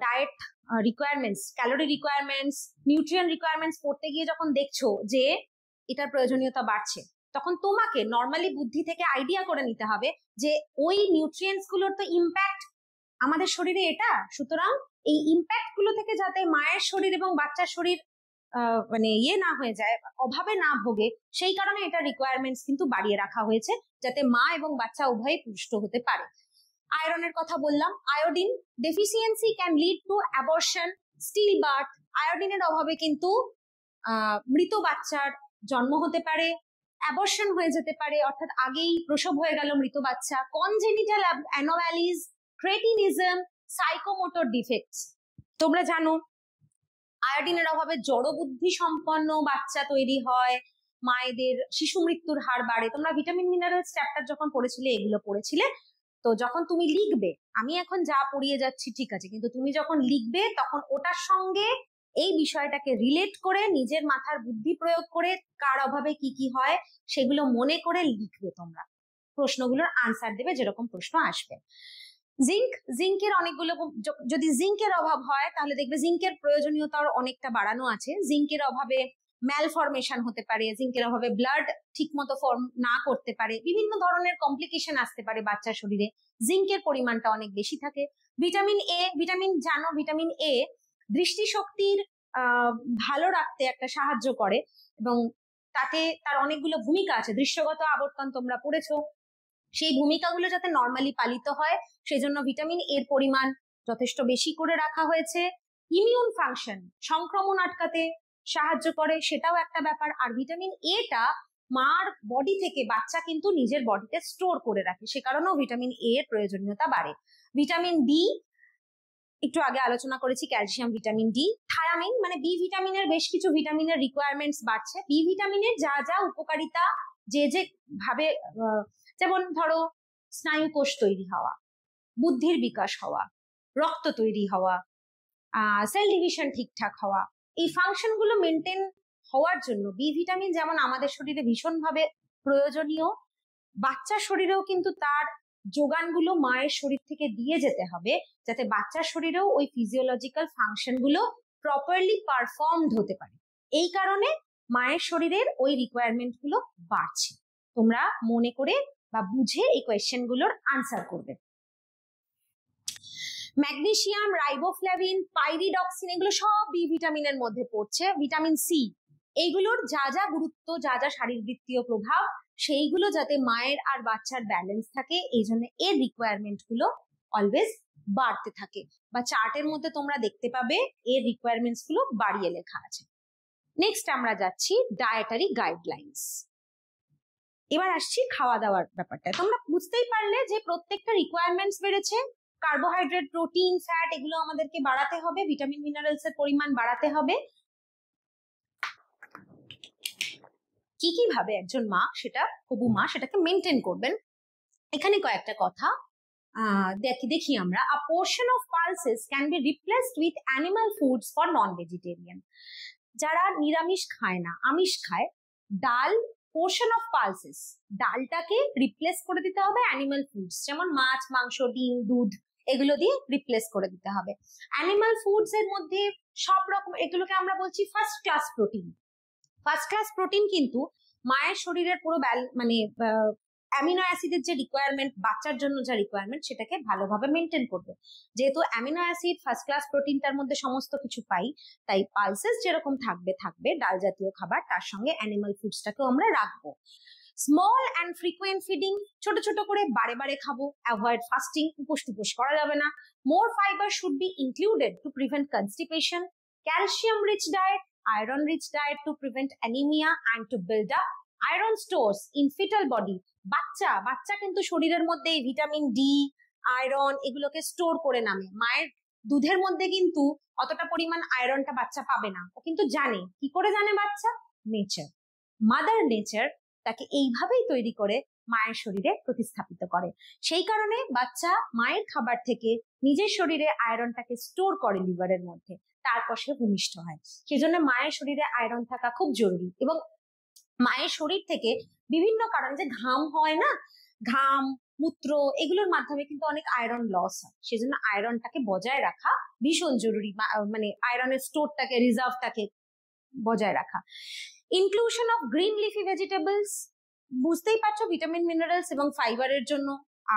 diet requirements, calorie requirements, nutrient requirements পড়তে গিয়ে যখন দেখছো যে এটার প্রয়োজনীয়তা বাড়ছে, তখন তোমাকে নর্মালি বুদ্ধি থেকে আইডিয়া করে নিতে হবে যে ওই নিউট্রিয়েন্টস গুলোর তো ইম্প্যাক্ট আমাদের শরীরে এটা, সুতরাং এই ইম্প্যাক্ট গুলো থেকে যাতে মায়ের শরীর এবং বাচ্চার শরীর মানে না হয়ে যায়, অভাবে না ভোগে, সেই কারণে এটা রিকোয়ারমেন্টস কিন্তু বাড়িয়ে রাখা হয়েছে, যাতে মা এবং বাচ্চা উভয়ই পুষ্ট হতে পারে। আয়রনের কথা বললাম, iodine deficiency can lead to abortion, still birth. আয়োডিনের অভাবে কিন্তু মৃত বাচ্চার জন্ম হতে পারে, অ্যাবর্শন হয়ে যেতে পারে, অর্থাৎ আগেই প্রসব হয়ে গেল মৃত বাচ্চা, কনজেনিটাল অ্যানোম্যালিজ, ক্রেটিনিজম, সাইকোমোটর ডিফেক্টস। তোমরা জানো আয়োডিনের অভাবে জড়বুদ্ধি সম্পন্ন বাচ্চা তৈরি হয়, মায়েদের শিশু মৃত্যুর হার বাড়ে। তোমরা ভিটামিন মিনারেলস চ্যাপ্টার যখন পড়েছিলে, এগুলো পড়েছিলে। তো যখন তুমি লিখবে, আমি এখন যা পড়িয়ে যাচ্ছি ঠিক আছে, কিন্তু তুমি যখন লিখবে তখন ওটার সঙ্গে এই বিষয়টাকে রিলেট করে, নিজের মাথার বুদ্ধি প্রয়োগ করে, কার অভাবে কি কি হয় সেগুলো মনে করে লিখবে। তোমরা প্রশ্নগুলোর আনসার দেবে যেরকম প্রশ্ন আসবে। জিঙ্কের অনেকগুলো, যদি জিঙ্কের অভাব হয় তাহলে দেখবে জিঙ্কের প্রয়োজনীয়তার অনেকটা বাড়ানো আছে। জিঙ্কের অভাবে ম্যালফরমেশন হতে পারে, জিঙ্কের অভাবে ব্লাড ঠিক মতো ফর্ম না করতে পারে, বিভিন্ন ধরনের কমপ্লিকেশন আসতে পারে বাচ্চার শরীরে। জিঙ্কের পরিমাণটা অনেক বেশি থাকে। ভিটামিন এ, ভিটামিন জানো, ভিটামিন এ দৃষ্টিশক্তির ভালো রাখতে একটা সাহায্য করে, এবং তাতে তার অনেকগুলো ভূমিকা আছে। দৃশ্যগত আবর্তন তোমরা পড়েছো, সেই ভূমিকাগুলো যাতে নর্মালি পালিত হয়, সেজন্য ভিটামিন এর পরিমাণ যথেষ্ট বেশি করে রাখা হয়েছে। ইমিউন ফাংশন, সংক্রমণ আটকাতে সাহায্য করে, সেটাও একটা ব্যাপার। আর ভিটামিন এটা মার বডি থেকে বাচ্চা কিন্তু নিজের বডিতে স্টোর করে রাখে, সে কারণেও ভিটামিন এ এর প্রয়োজনীয়তা বাড়ে। ভিটামিন ডি একটু আগে আলোচনা করেছি, ক্যালসিয়াম, ভিটামিন ডি, থায়ামিন, মানে বি ভিটামিনের বেশ কিছু ভিটামিনের রিকোয়ারমেন্টস বাড়ছে। বি ভিটামিনের যা যা উপকারিতা, যে যে ভাবে, যেমন ধরো স্নায়ু কোষ তৈরি হওয়া, বুদ্ধির বিকাশ হওয়া, রক্ত তৈরি হওয়া, সেল ডিভিশন ঠিকঠাক হওয়া, এই ফাংশন গুলো মেনটেন হওয়ার জন্য বি ভিটামিন যেমন আমাদের শরীরে ভীষণভাবে প্রয়োজনীয়, বাচ্চার শরীরেও কিন্তু তার যোগানগুলো মায়ের শরীর থেকে দিয়ে যেতে হবে, যাতে বাচ্চার শরীরেও ওই ফিজিওলজিক্যাল ফাংশন গুলো প্রপারলি পারফর্মড হতে পারে। এই কারণে মায়ের শরীরের ওই রিকোয়ারমেন্ট গুলো বাড়ছে। তোমরা মনে করে বা বুঝে এই কোয়েশ্চেন গুলোর আনসার করবে। ম্যাগনেসিয়াম, রাইবোফ্লাভিন, পাইরিডক্সিন, এগুলো সব বি ভিটামিনের মধ্যে পড়ছে। ভিটামিন সি, এইগুলোর যা যা গুরুত্ব, যা যা শারীরবৃত্তীয় প্রভাব, সেইগুলো যাতে মায়ের আর বাচ্চার ব্যালেন্স থাকে, এই জন্য এর রিকোয়ারমেন্ট গুলো অলওয়েজ বাড়তে থাকে, বা চার্টের মধ্যে তোমরা দেখতে পাবে এর রিকোয়ারমেন্টস গুলো বাড়িয়ে লেখা আছে। নেক্সট আমরা যাচ্ছি ডায়েটারি গাইডলাইন্স। এবার আসছি খাওয়া দাওয়ার ব্যাপারটা। তোমরা বুঝতেই পারলে যে প্রত্যেকটা রিকোয়ারমেন্টস বেড়েছে। কার্বোহাইড্রেট, প্রোটিন, ফ্যাট, এগুলো আমাদেরকে বাড়াতে হবে, ভিটামিন মিনারেলস এর পরিমাণ বাড়াতে হবে। কি কি ভাবে একজন মা, সেটা হবু মা, সেটাকে মেনটেন করবেন, এখানে কয়েকটা কথা দেখি আমরা। A portion of pulses can be replaced with animal foods for non-vegetarian. যারা নিরামিষ খায় না, আমিষ খায়, ডাল, পোর্শন অফ পালসেস, ডালটাকে রিপ্লেস করে দিতে হবে অ্যানিমাল ফুডস, যেমন মাছ, মাংস, ডিম, দুধ, এগুলো দিয়ে রিপ্লেস করে দিতে হবে। অ্যানিমাল ফুডস এর মধ্যে সব রকম, এগুলোকে আমরা বলছি first class protein. First class protein কিন্তু মায়ের শরীরের পুরো মানে অ্যামিনো অ্যাসিডের যে রিকোয়ারমেন্ট, বাচ্চার জন্য যা রিকোয়ারমেন্ট, সেটাকে ভালোভাবে মেনটেন করবে। যেহেতু অ্যামিনো অ্যাসিড ফার্স্ট ক্লাস প্রোটিনটার মধ্যে সমস্ত কিছু পাই, তাই পালসেস যেরকম থাকবে ডাল জাতীয় খাবার, তার সঙ্গে অ্যানিমাল ফুডসটাকেও আমরা রাখবো। স্মল অ্যান্ড ফ্রিকুয়েন্ট ফিডিং, ছোট ছোট করে বারে বারে খাবো। অ্যাভয়েড ফাস্টিং, উপোস টুপোস করা যাবে না। More fibre should be included to prevent constipation. Calcium rich diet, iron rich diet to prevent anemia and to build up iron stores in fetal body. বাচ্চা কিন্তু শরীরের মধ্যে ভিটামিন ডি, আয়রন এগুলোকে store করে নামে। মায়ের দুধের মধ্যে কিন্তু অতটা পরিমাণ আয়রনটা বাচ্চা পাবে না। ও কিন্তু জানে, কি করে জানে বাচ্চা? নেচার, মাদার নেচার তাকে এইভাবেই তৈরি করে মায়ের শরীরে প্রতিস্থাপিত করে। সেই কারণে বাচ্চা মায়ের খাবার থেকে নিজের শরীরে আয়রনটাকে স্টোর করে লিভারের মধ্যে, তারপর সে ভূমিষ্ঠ হয়। সেজন্য মায়ের শরীরে আয়রন থাকা খুব জরুরি। এবং মায়ের শরীর থেকে বিভিন্ন কারণ, যে ঘাম হয় না, ঘাম, মূত্র, এগুলোর মাধ্যমে কিন্তু অনেক আয়রন লস হয়। সেজন্য আয়রনটাকে বজায় রাখা ভীষণ জরুরি, মানে আয়রনের স্টোরটাকে, রিজার্ভটাকে বজায় রাখা। Inclusion of green leafy vegetables, বুঝতেই পারছো, ভিটামিন, মিনারেলস এবং ফাইবারের জন্য।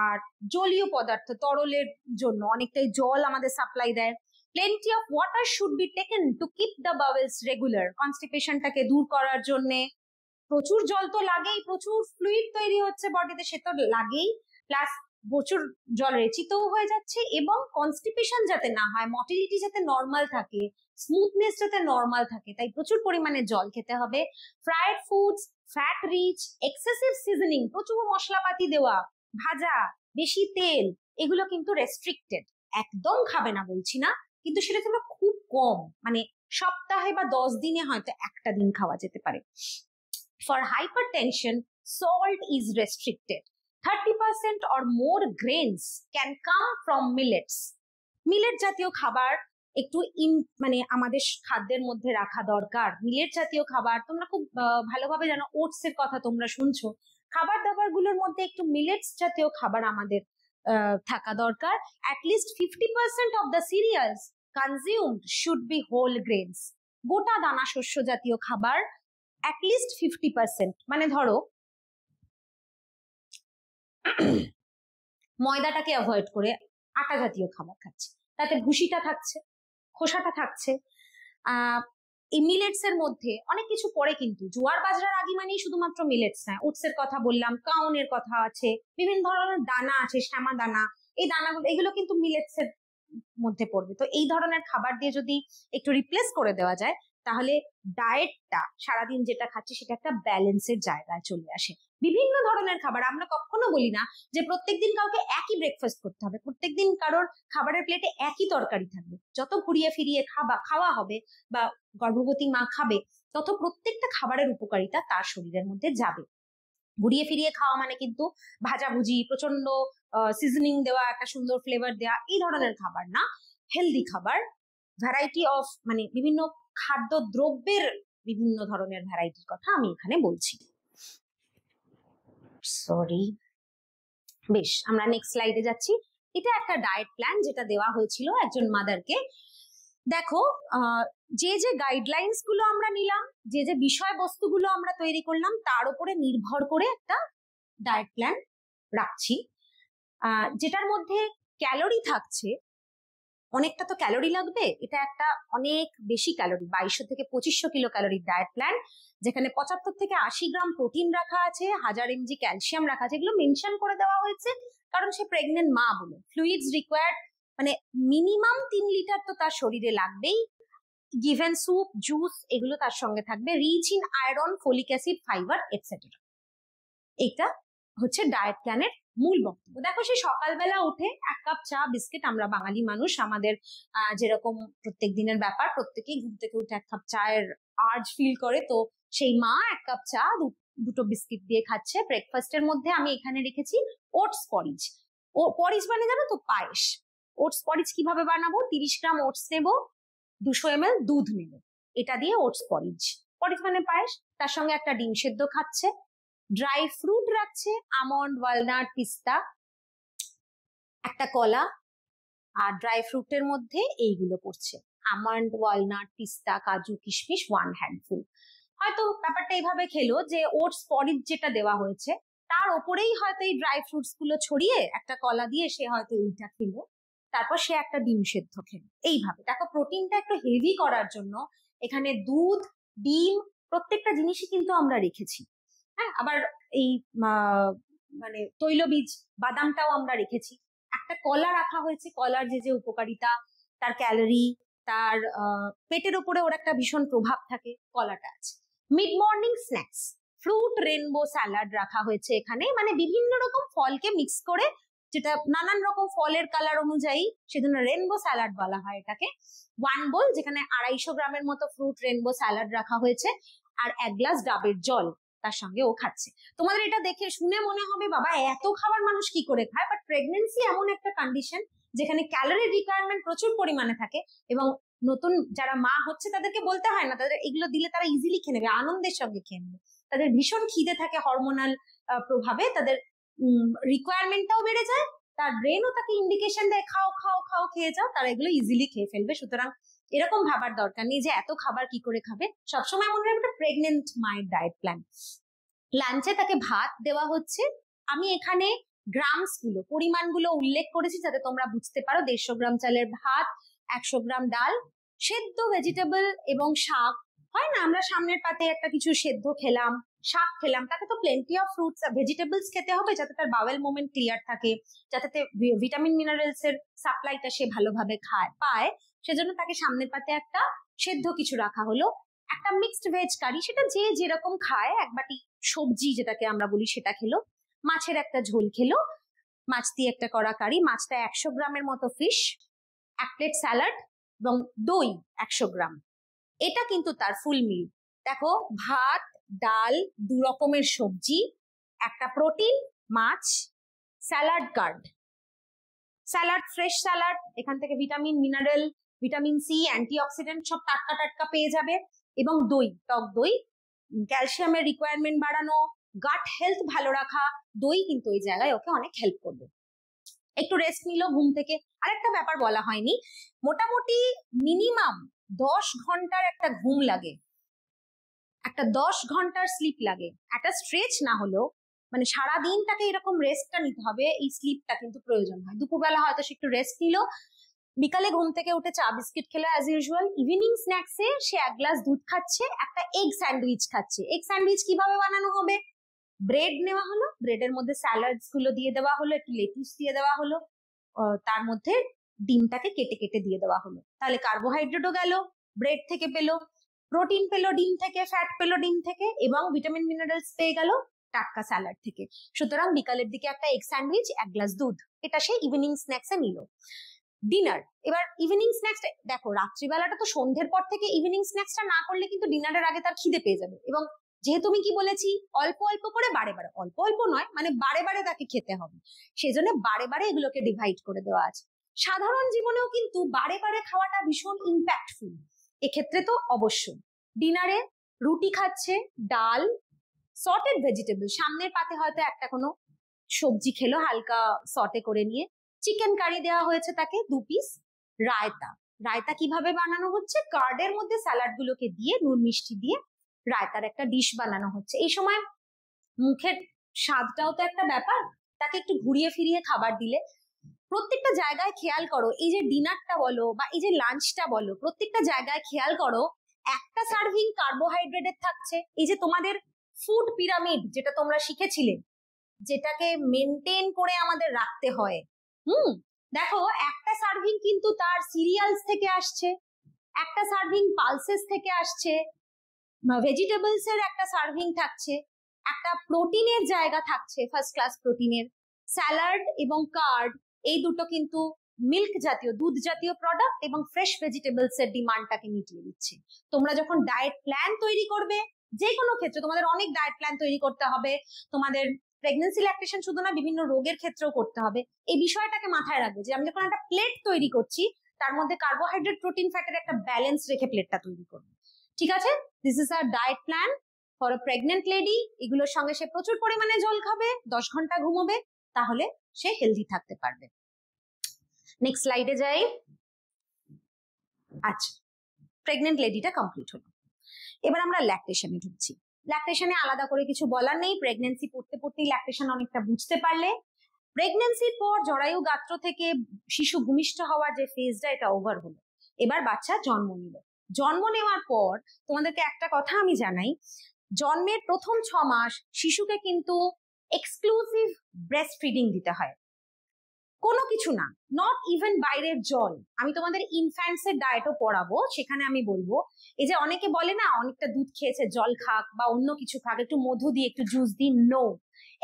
আর জলীয় পদার্থ, তরলের জন্য অনেকটাই জল আমাদের সাপ্লাই দেয়। Plenty of water should be taken to keep the bowels regular. কনস্টিপেশনটাকে দূর করার জন্য প্রচুর জল তো লাগেই, প্রচুর ফ্লুইড তৈরি হচ্ছে বডিতে, সে তো লাগেই, প্লাস প্রচুর জল রেচিতও হয়ে যাচ্ছে। এবং কনস্টিপেশন যাতে না হয়, মটিলিটি যাতে নর্মাল থাকে, স্মুথনেস যাতে নর্মাল থাকে, তাই প্রচুর পরিমাণে জল খেতে হবে। Fried foods, fat rich, excessive seasoning, প্রচুর মশলাপাতি দেওয়া, ভাজা, বেশি তেল, এগুলো কিন্তু রেস্ট্রিক্টেড। একদম খাবে না বলছি না, কিন্তু সেটা তোমরা খুব কম, মানে সপ্তাহে বা 10 দিনে হয়তো একটা দিন খাওয়া যেতে পারে। For hypertension, salt is restricted. 30% or more grains can come from millets. Millet জাতীয় খাবার একটু মানে আমাদের খাদ্যের মধ্যে রাখা দরকার। মিলেট জাতীয় খাবার তোমরা খুব ভালোভাবে জানো, ওটস এর কথা তোমরা শুনছো। খাবার দাবার গুলোর মধ্যে একটু মিলেটস জাতীয় খাবার আমাদের থাকা দরকার। At least 50% of the cereals consumed should be whole grains. গোটা দানা শস্য জাতীয় খাবার at least 50%, মানে ধরো ময়দাটাকে অ্যাভয়েড করে আটা জাতীয় খাবার খাচ্ছে, তাতে ভুসিটা থাকছে, খোসাটা থাকছে। এই মিলেটস এর মধ্যে অনেক কিছু পড়ে, কিন্তু জোয়ার বাজরার আগে মানেই শুধুমাত্র মিলেটস নয়, ওটস এর কথা বললাম, কাউনের কথা আছে, বিভিন্ন ধরনের দানা আছে, শ্যামা দানা, এই দানাগুলো, এগুলো কিন্তু মিলেটস এর মধ্যে পড়বে। তো এই ধরনের খাবার দিয়ে যদি একটু রিপ্লেস করে দেওয়া যায়, তাহলে ডায়েটটা সারাদিন যেটা খাচ্ছি সেটা একটা ব্যালেন্সের জায়গায় চলে আসে। বিভিন্ন ধরনের খাবার, আমরা কখনো বলি না যে প্রত্যেকদিন কাউকে একই ব্রেকফাস্ট করতে হবে, প্রত্যেকদিন কারোর খাবারের প্লেটে একই তরকারি থাকবে। যত ঘুরিয়ে ফিরিয়ে খাওয়া হবে বা গর্ভবতী মা খাবে, তত প্রত্যেকটা খাবারের উপকারিতা তার শরীরের মধ্যে যাবে। ঘুরিয়ে ফিরিয়ে খাওয়া মানে কিন্তু ভাজাভুজি, প্রচন্ড সিজনিং দেওয়া, একটা সুন্দর ফ্লেভার দেওয়া, এই ধরনের খাবার না। হেলদি খাবার, ভ্যারাইটি অফ, মানে বিভিন্ন খাদ্য দ্রব্যের বিভিন্ন ধরনের ভ্যারাইটির কথা আমি এখানে বলছি। সরি, বেশ, আমরা নেক্সট স্লাইডে যাচ্ছি। এটা একটা ডায়েট প্ল্যান যেটা দেওয়া হয়েছিল একজন মাদারকে। দেখো, যে যে গাইডলাইন্স গুলো আমরা নিলাম, যে যে বিষয়বস্তুগুলো আমরা তৈরি করলাম, তার উপরে নির্ভর করে একটা ডায়েট প্ল্যান রাখছি, যেটার মধ্যে ক্যালোরি থাকছে। অনেকটা তো ক্যালোরি লাগবে, এটা একটা অনেক বেশি ক্যালোরি, 2200 থেকে 2500 কিলো ক্যালোরির ডায়েট প্ল্যান, যেখানে 75 থেকে 80 গ্রাম প্রোটিন রাখা আছে, 1000 mg ক্যালসিয়াম রাখা আছে। এগুলো মেনশন করে দেওয়া হয়েছে কারণ সে প্রেগনেন্ট মা বলে। ফ্লুইডস রিকোয়ার্ড, মানে মিনিমাম 3 লিটার তো তার শরীরে লাগবেই। গিভেন স্যুপ, জুস, এগুলো তার সঙ্গে থাকবে। Rich in iron, folic acid, fibre etcetera. এটা হচ্ছে ডায়েট প্ল্যানের মূল বক্তব্য। দেখো, সে সকালবেলা উঠে 1 কাপ চা, বিস্কিট, আমরা বাঙালি মানুষ, আমাদের যেরকম প্রত্যেক দিনের ব্যাপার, প্রত্যেকেই ঘুম থেকে উঠে 1 কাপ চায়ের আর্জ ফিল করে। তো সেই মা 1 কাপ চা, দুটো বিস্কিট দিয়ে খাচ্ছে। ব্রেকফাস্টের মধ্যে আমি এখানে রেখেছি ওটস পরিজ। ও পরিজ মানে জানো তো, পায়েস। ওটস পরিজ কিভাবে বানাবো? 30 গ্রাম ওটস নেব, 200 ml দুধ নেব, এটা দিয়ে ওটস পরিজ। পরিজ মানে পায়েস। তার সঙ্গে একটা ডিম সেদ্ধ খাচ্ছে, ড্রাই ফ্রুট রাখছে আমন্ড, ওয়ালনাট, পিস্তা, একটা কলা, আর ড্রাই ফ্রুটের মধ্যে এইগুলো পড়ছে আমন্ড, ওয়ালনাট, পিস্তা, কাজু, কিশমিশ 1 হ্যান্ডফুল। হয়তো ব্যাপারটা এইভাবে খেলো যে ওটস পরিজ যেটা দেওয়া হয়েছে তার ওপরেই হয়তো এই ড্রাই ফ্রুটস গুলো ছড়িয়ে একটা কলা দিয়ে সে হয়তো এইটা খেলো, তারপর সে একটা ডিম সেদ্ধ খেলো। এইভাবে দেখো প্রোটিনটা একটু হেভি করার জন্য এখানে দুধ, ডিম প্রত্যেকটা জিনিসই কিন্তু আমরা রেখেছি। হ্যাঁ, আবার এই মানে তৈলবীজ বাদামটাও আমরা রেখেছি, একটা কলা রাখা হয়েছে, কলার যে যে উপকারিতা, তার ক্যালোরি, তার পেটের উপরে ওর একটা ভীষণ প্রভাব থাকে, কলাটা আছে। Mid morning snacks, fruit rainbow salad রাখা হয়েছে এখানে, মানে বিভিন্ন রকম ফলকে মিক্স করে, যেটা নানান রকম ফলের কালার অনুযায়ী সেজন্য রেনবো স্যালাড বলা হয় এটাকে। 1 বোল, যেখানে 250 গ্রামের মতো ফ্রুট রেনবো স্যালাড রাখা হয়েছে, আর 1 গ্লাস ডাবের জল তার সঙ্গে ও খাচ্ছে। তোমাদের এটা দেখে শুনে মনে হবে বাবা এত খাবার মানুষ কি করে খায়, বাট প্রেগনেন্সি এমন একটা কন্ডিশন যেখানে ক্যালোরি রিকোয়ারমেন্ট প্রচুর পরিমাণে থাকে, এবং নতুন যারা মা হচ্ছে তাদেরকে বলতে হয় না, তাদের এগুলো দিলে তারা ইজিলি খেয়ে নেবে, আনন্দের সঙ্গে খেয়ে নেবে। তাদের ভীষণ খিদে থাকে, হরমোনাল প্রভাবে তাদের রিকোয়ারমেন্টটাও বেড়ে যায়, তার ব্রেনও তাকে ইন্ডিকেশন দেয় খাও খাও খাও খেয়ে যাও, তারা এগুলো ইজিলি খেয়ে ফেলবে। সুতরাং এরকম ভাবার দরকার নেই যে এত খাবার কি করে খাবে, সবসময় মনে রাখবে প্রেগনেন্ট মায়ের ডায়েট প্ল্যান। লাঞ্চে তাকে ভাত দেওয়া হচ্ছে, আমি এখানে গ্রামস গুলো, পরিমাণগুলো উল্লেখ করেছি যাতে তোমরা বুঝতে পারো। 150 গ্রাম চালের ভাত, 100 গ্রাম ডাল, সেদ্ধ ভেজিটেবল এবং শাক। হয় না আমরা সামনের পাতে একটা কিছু সেদ্ধ খেলাম, শাক খেলাম, তাকে তো প্লেন্টি অফ ফ্রুটস আর ভেজিটেবলস খেতে হবে যাতে তার বাওয়েল মুভমেন্ট ক্লিয়ার থাকে, যাতে ভিটামিন মিনারেলস এর সাপ্লাইটা সে ভালোভাবে পায়। সেজন্য তাকে সামনের পাতে একটা সেদ্ধ কিছু রাখা হলো, একটা মিক্সড ভেজ কারি, সেটা যে যেরকম খায়, এক বাটি সবজি যেটাকে আমরা বলি সেটা খেলো, মাছের একটা ঝোল খেলো, মাছ দিয়ে একটা করা কারি, মাছটা 100 গ্রামের মতো ফিশ, 1 প্লেট স্যালাড এবং দই 100 গ্রাম। এটা কিন্তু তার ফুল মিল। দেখো ভাত, ডাল, 2 রকমের সবজি, একটা প্রোটিন, মাছ, salad curd, salad fresh salad, এখান থেকে vitamin mineral, vitamin C, antioxidant সব টাটকা টাটকা পেয়ে যাবে, এবং দই, টক দই, ক্যালসিয়ামের রিকোয়ারমেন্ট বাড়ানো, গাট হেলথ ভালো রাখা, দই কিন্তু ওই জায়গায় ওকে অনেক হেল্প করবে। একটু রেস্ট নিল ঘুম থেকে। আরেকটা ব্যাপার বলা হয়নি, মোটামুটি মিনিমাম 10 ঘন্টার একটা ঘুম লাগে, একটা 10 ঘন্টার স্লিপ লাগে, একটা স্ট্রেচ না হলেও, মানে সারাদিন তাকে এরকম রেস্টটা নিতে হবে, এই স্লিপটা কিন্তু প্রয়োজন হয়। দুপুরবেলা হয়তো সে একটু রেস্ট নিল, বিকালে ঘুম থেকে উঠে চা বিস্কিট খেলো অ্যাজ ইউজুয়াল, ইভিনিং স্ন্যাক্সে সে 1 গ্লাস দুধ খাচ্ছে, একটা এগ স্যান্ডউইচ খাচ্ছে। এগ স্যান্ডউইচ কিভাবে বানানো হবে, ব্রেড নেওয়া হলো, ব্রেডের মধ্যে স্যালাডস গুলো দিয়ে দেওয়া হলো, একটু লেটুস দিয়ে দেওয়া হলো, তার মধ্যে ডিমটাকে কেটে কেটে দিয়ে দেওয়া হলো, তাহলে কার্বোহাইড্রেটও গেল, ব্রেড থেকে পেলো, প্রোটিন পেলো ডিম থেকে, ফ্যাট পেলো ডিম থেকে, এবং ভিটামিন মিনারেলস পেয়ে গেল টাটকা স্যালাড থেকে। সুতরাং বিকালের দিকে একটা এগ স্যান্ডউইচ, 1 গ্লাস দুধ, এটা সে ইভিনিং স্ন্যাক্সে নিল। ডিনার, এবার ইভিনিং স্ন্যাক্স দেখো, রাত্রিবেলাটা তো সন্ধ্যের পর থেকে ইভিনিং স্ন্যাক্সটা না করলে কিন্তু ডিনারের আগে তার খিদে পেয়ে যাবে, এবং যেহেতু আমি কি বলেছি অল্প অল্প করে বারে বারে, অল্প অল্প নয় মানে বারে বারে তাকে খেতে হবে, সেজন্য বারে বারে এগুলোকে ডিভাইড করে দেওয়া আছে। সাধারণ জীবনেও কিন্তু বারে বারে খাওয়াটা ভীষণ ইম্প্যাক্টফুল, এক্ষেত্রে তো অবশ্যই। ডিনারে রুটি খাচ্ছে, ডাল, সর্টেড ভেজিটেবল, সামনের পাতে হয়তো একটা কোনো সবজি খেলো হালকা সর্টে করে নিয়ে, চিকেন কারি দেওয়া হয়েছে তাকে 2 পিস, রায়তা, রায়তা কিভাবে বানানো হচ্ছে, কার্ডের মধ্যে স্যালাড গুলোকে দিয়ে নুন মিষ্টি দিয়ে রায়তার একটা ডিশ বানানো হচ্ছে। এই সময় মুখের স্বাদটাও তো একটা ব্যাপার, তাকে একটু ঘুরিয়ে ফিরিয়ে খাবার দিলে। প্রত্যেকটা জায়গায় খেয়াল করো, এই যে ডিনারটা বলো বা এই যে লাঞ্চটা বলো, প্রত্যেকটা জায়গায় খেয়াল করো একটা সার্ভিং কার্বোহাইড্রেটের থাকছে। এই যে তোমাদের ফুড পিরামিড যেটা তোমরা শিখেছিলে, যেটাকে মেনটেন করে আমাদের রাখতে হয়, দেখো একটা সার্ভিং কিন্তু তার সিরিয়ালস থেকে আসছে, একটা সার্ভিং পালসেস থেকে আসছে, ভেজিটেবলস এর একটা সার্ভিং থাকছে, একটা প্রোটিনের জায়গা থাকছে, ফার্স্ট ক্লাস প্রোটিনের, স্যালাড এবং কার্ড, এই দুটো কিন্তু মিল্ক জাতীয়, দুধ জাতীয় প্রোডাক্ট এবং ফ্রেশ ভেজিটেবলস এর ডিমান্ডটাকে মিটিয়ে দিচ্ছে। তোমরা যখন ডায়েট প্ল্যান তৈরি করবে, যে কোনো ক্ষেত্রে তোমাদের অনেক ডায়েট প্ল্যান তৈরি করতে হবে, তোমাদের প্রেগনেন্সি ল্যাকটেশন শুধু না বিভিন্ন রোগের ক্ষেত্রেও করতে হবে, এই বিষয়টাকে মাথায় রাখবে যে আমি যখন একটা প্লেট তৈরি করছি তার মধ্যে কার্বোহাইড্রেট, প্রোটিন, ফ্যাটের একটা ব্যালেন্স রেখে প্লেটটা তৈরি করবো। ঠিক আছে, this is our diet plan for a pregnant lady এগুলোর সঙ্গে সে প্রচুর পরিমাণে জল খাবে, 10 ঘন্টা ঘুমোবে, তাহলে সে হেলদি থাকতে পারবে। নেক্সট স্লাইডে যাই। আচ্ছা, প্রেগনেন্ট লেডিটা কমপ্লিট হলো। এবার আমরা ল্যাকটেশনে ঢুকছি। ল্যাকটেশনে আলাদা করে কিছু বলার নেই, প্রেগনেন্সি পড়তে পড়তেই ল্যাকটেশন অনেকটা বুঝতে পারলে। প্রেগনেন্সির পর জরায়ু গাত্র থেকে শিশু ভূমিষ্ঠ হওয়ার যে ফেজটা, এটা ওভার হলো। এবার বাচ্চা জন্ম নিল। জন্ম নেওয়ার পর তোমাদেরকে একটা কথা আমি জানাই, জন্মের প্রথম 6 মাস শিশুকে কিন্তু এক্সক্লুসিভ ব্রেস্ট ফিডিং দিতে হয়, কোনো কিছু না, নট ইভেন বাইরের জল। আমি তোমাদের ইনফ্যান্টস এর ডায়েটও পড়াবো, সেখানে আমি বলবো এই যে অনেকে বলে না অনেকটা দুধ খেয়েছে জল খাক বা অন্য কিছু খাক, একটু মধু দিয়ে একটু জুস দিন, নো,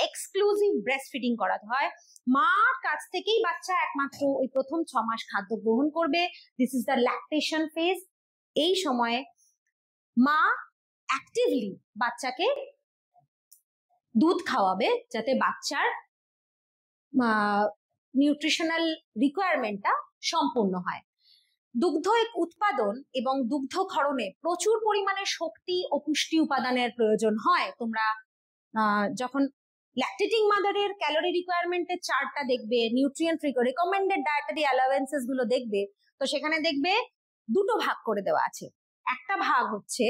এক্সক্লুসিভ ব্রেস্ট ফিডিং করাতে হয়। মার কাছ থেকেই বাচ্চা একমাত্র ওই প্রথম 6 মাস খাদ্য গ্রহণ করবে। This is the lactation phase. এই সময়ে মা অ্যাক্টিভলি বাচ্চাকে দুধ খাওয়াবে যাতে বাচ্চার নিউট্রিশনাল রিকোয়ারমেন্টটা সম্পূর্ণ হয়। দুগ্ধ উৎপাদন এবং দুগ্ধ ক্ষরণে প্রচুর পরিমাণে শক্তি ও পুষ্টি উপাদানের প্রয়োজন হয়। তোমরা যখন ল্যাকটেটিং মাদারের ক্যালোরি রিকোয়ারমেন্টের চার্টটা দেখবে, নিউট্রিয়েন্ট রিকমেন্ডেড ডায়েটারি অ্যালাওয়েন্সেস গুলো দেখবে, তো সেখানে দেখবে দুটো ভাগ করে দেওয়া আছে। একটা ভাগ হচ্ছে,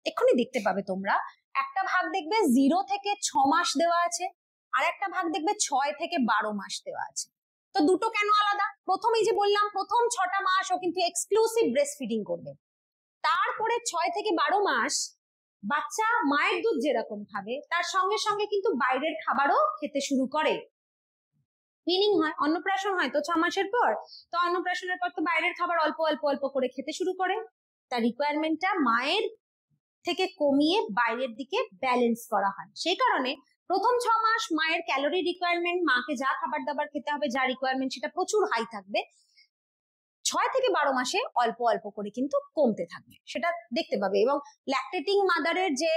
এক্ষুনি দেখতে পাবে তোমরা, একটা ভাগ দেখবে 0 থেকে 6 মাস দেওয়া আছে, আর একটা ভাগ দেখবে 6 থেকে 12 মাস দেওয়া আছে। তো দুটো কেন আলাদা? প্রথমেই যে বললাম প্রথম 6টা মাস ও কিন্তু এক্সক্লুসিভ ব্রেস্ট ফিডিং করবে, তারপরে 6 থেকে 12 মাস বাচ্চা মায়ের দুধ যেরকম খাবে তার সঙ্গে সঙ্গে কিন্তু বাইরের খাবারও খেতে শুরু করে। মিনিং হয় অন্নপ্রাশন হয় তো 6 মাসের পর, তো অন্নপ্রাশনের পর তো বাইরের খাবার অল্প অল্প অল্প করে খেতে শুরু করে। তার রিকোয়ারমেন্টটা মায়ের থেকে কমিয়ে বাইরের দিকে ব্যালেন্স করা হয়। সেই কারণে প্রথম 6 মাস মায়ের ক্যালোরি রিকোয়ারমেন্ট, মাকে যা খাবার দাবার খেতে হবে, যা রিকোয়ারমেন্ট, সেটা প্রচুর হাই থাকবে। 6 থেকে 12 মাসে অল্প অল্প করে কিন্তু কমতে থাকবে, সেটা দেখতে পাবে। এবং ল্যাকটেটিং মাদারের যে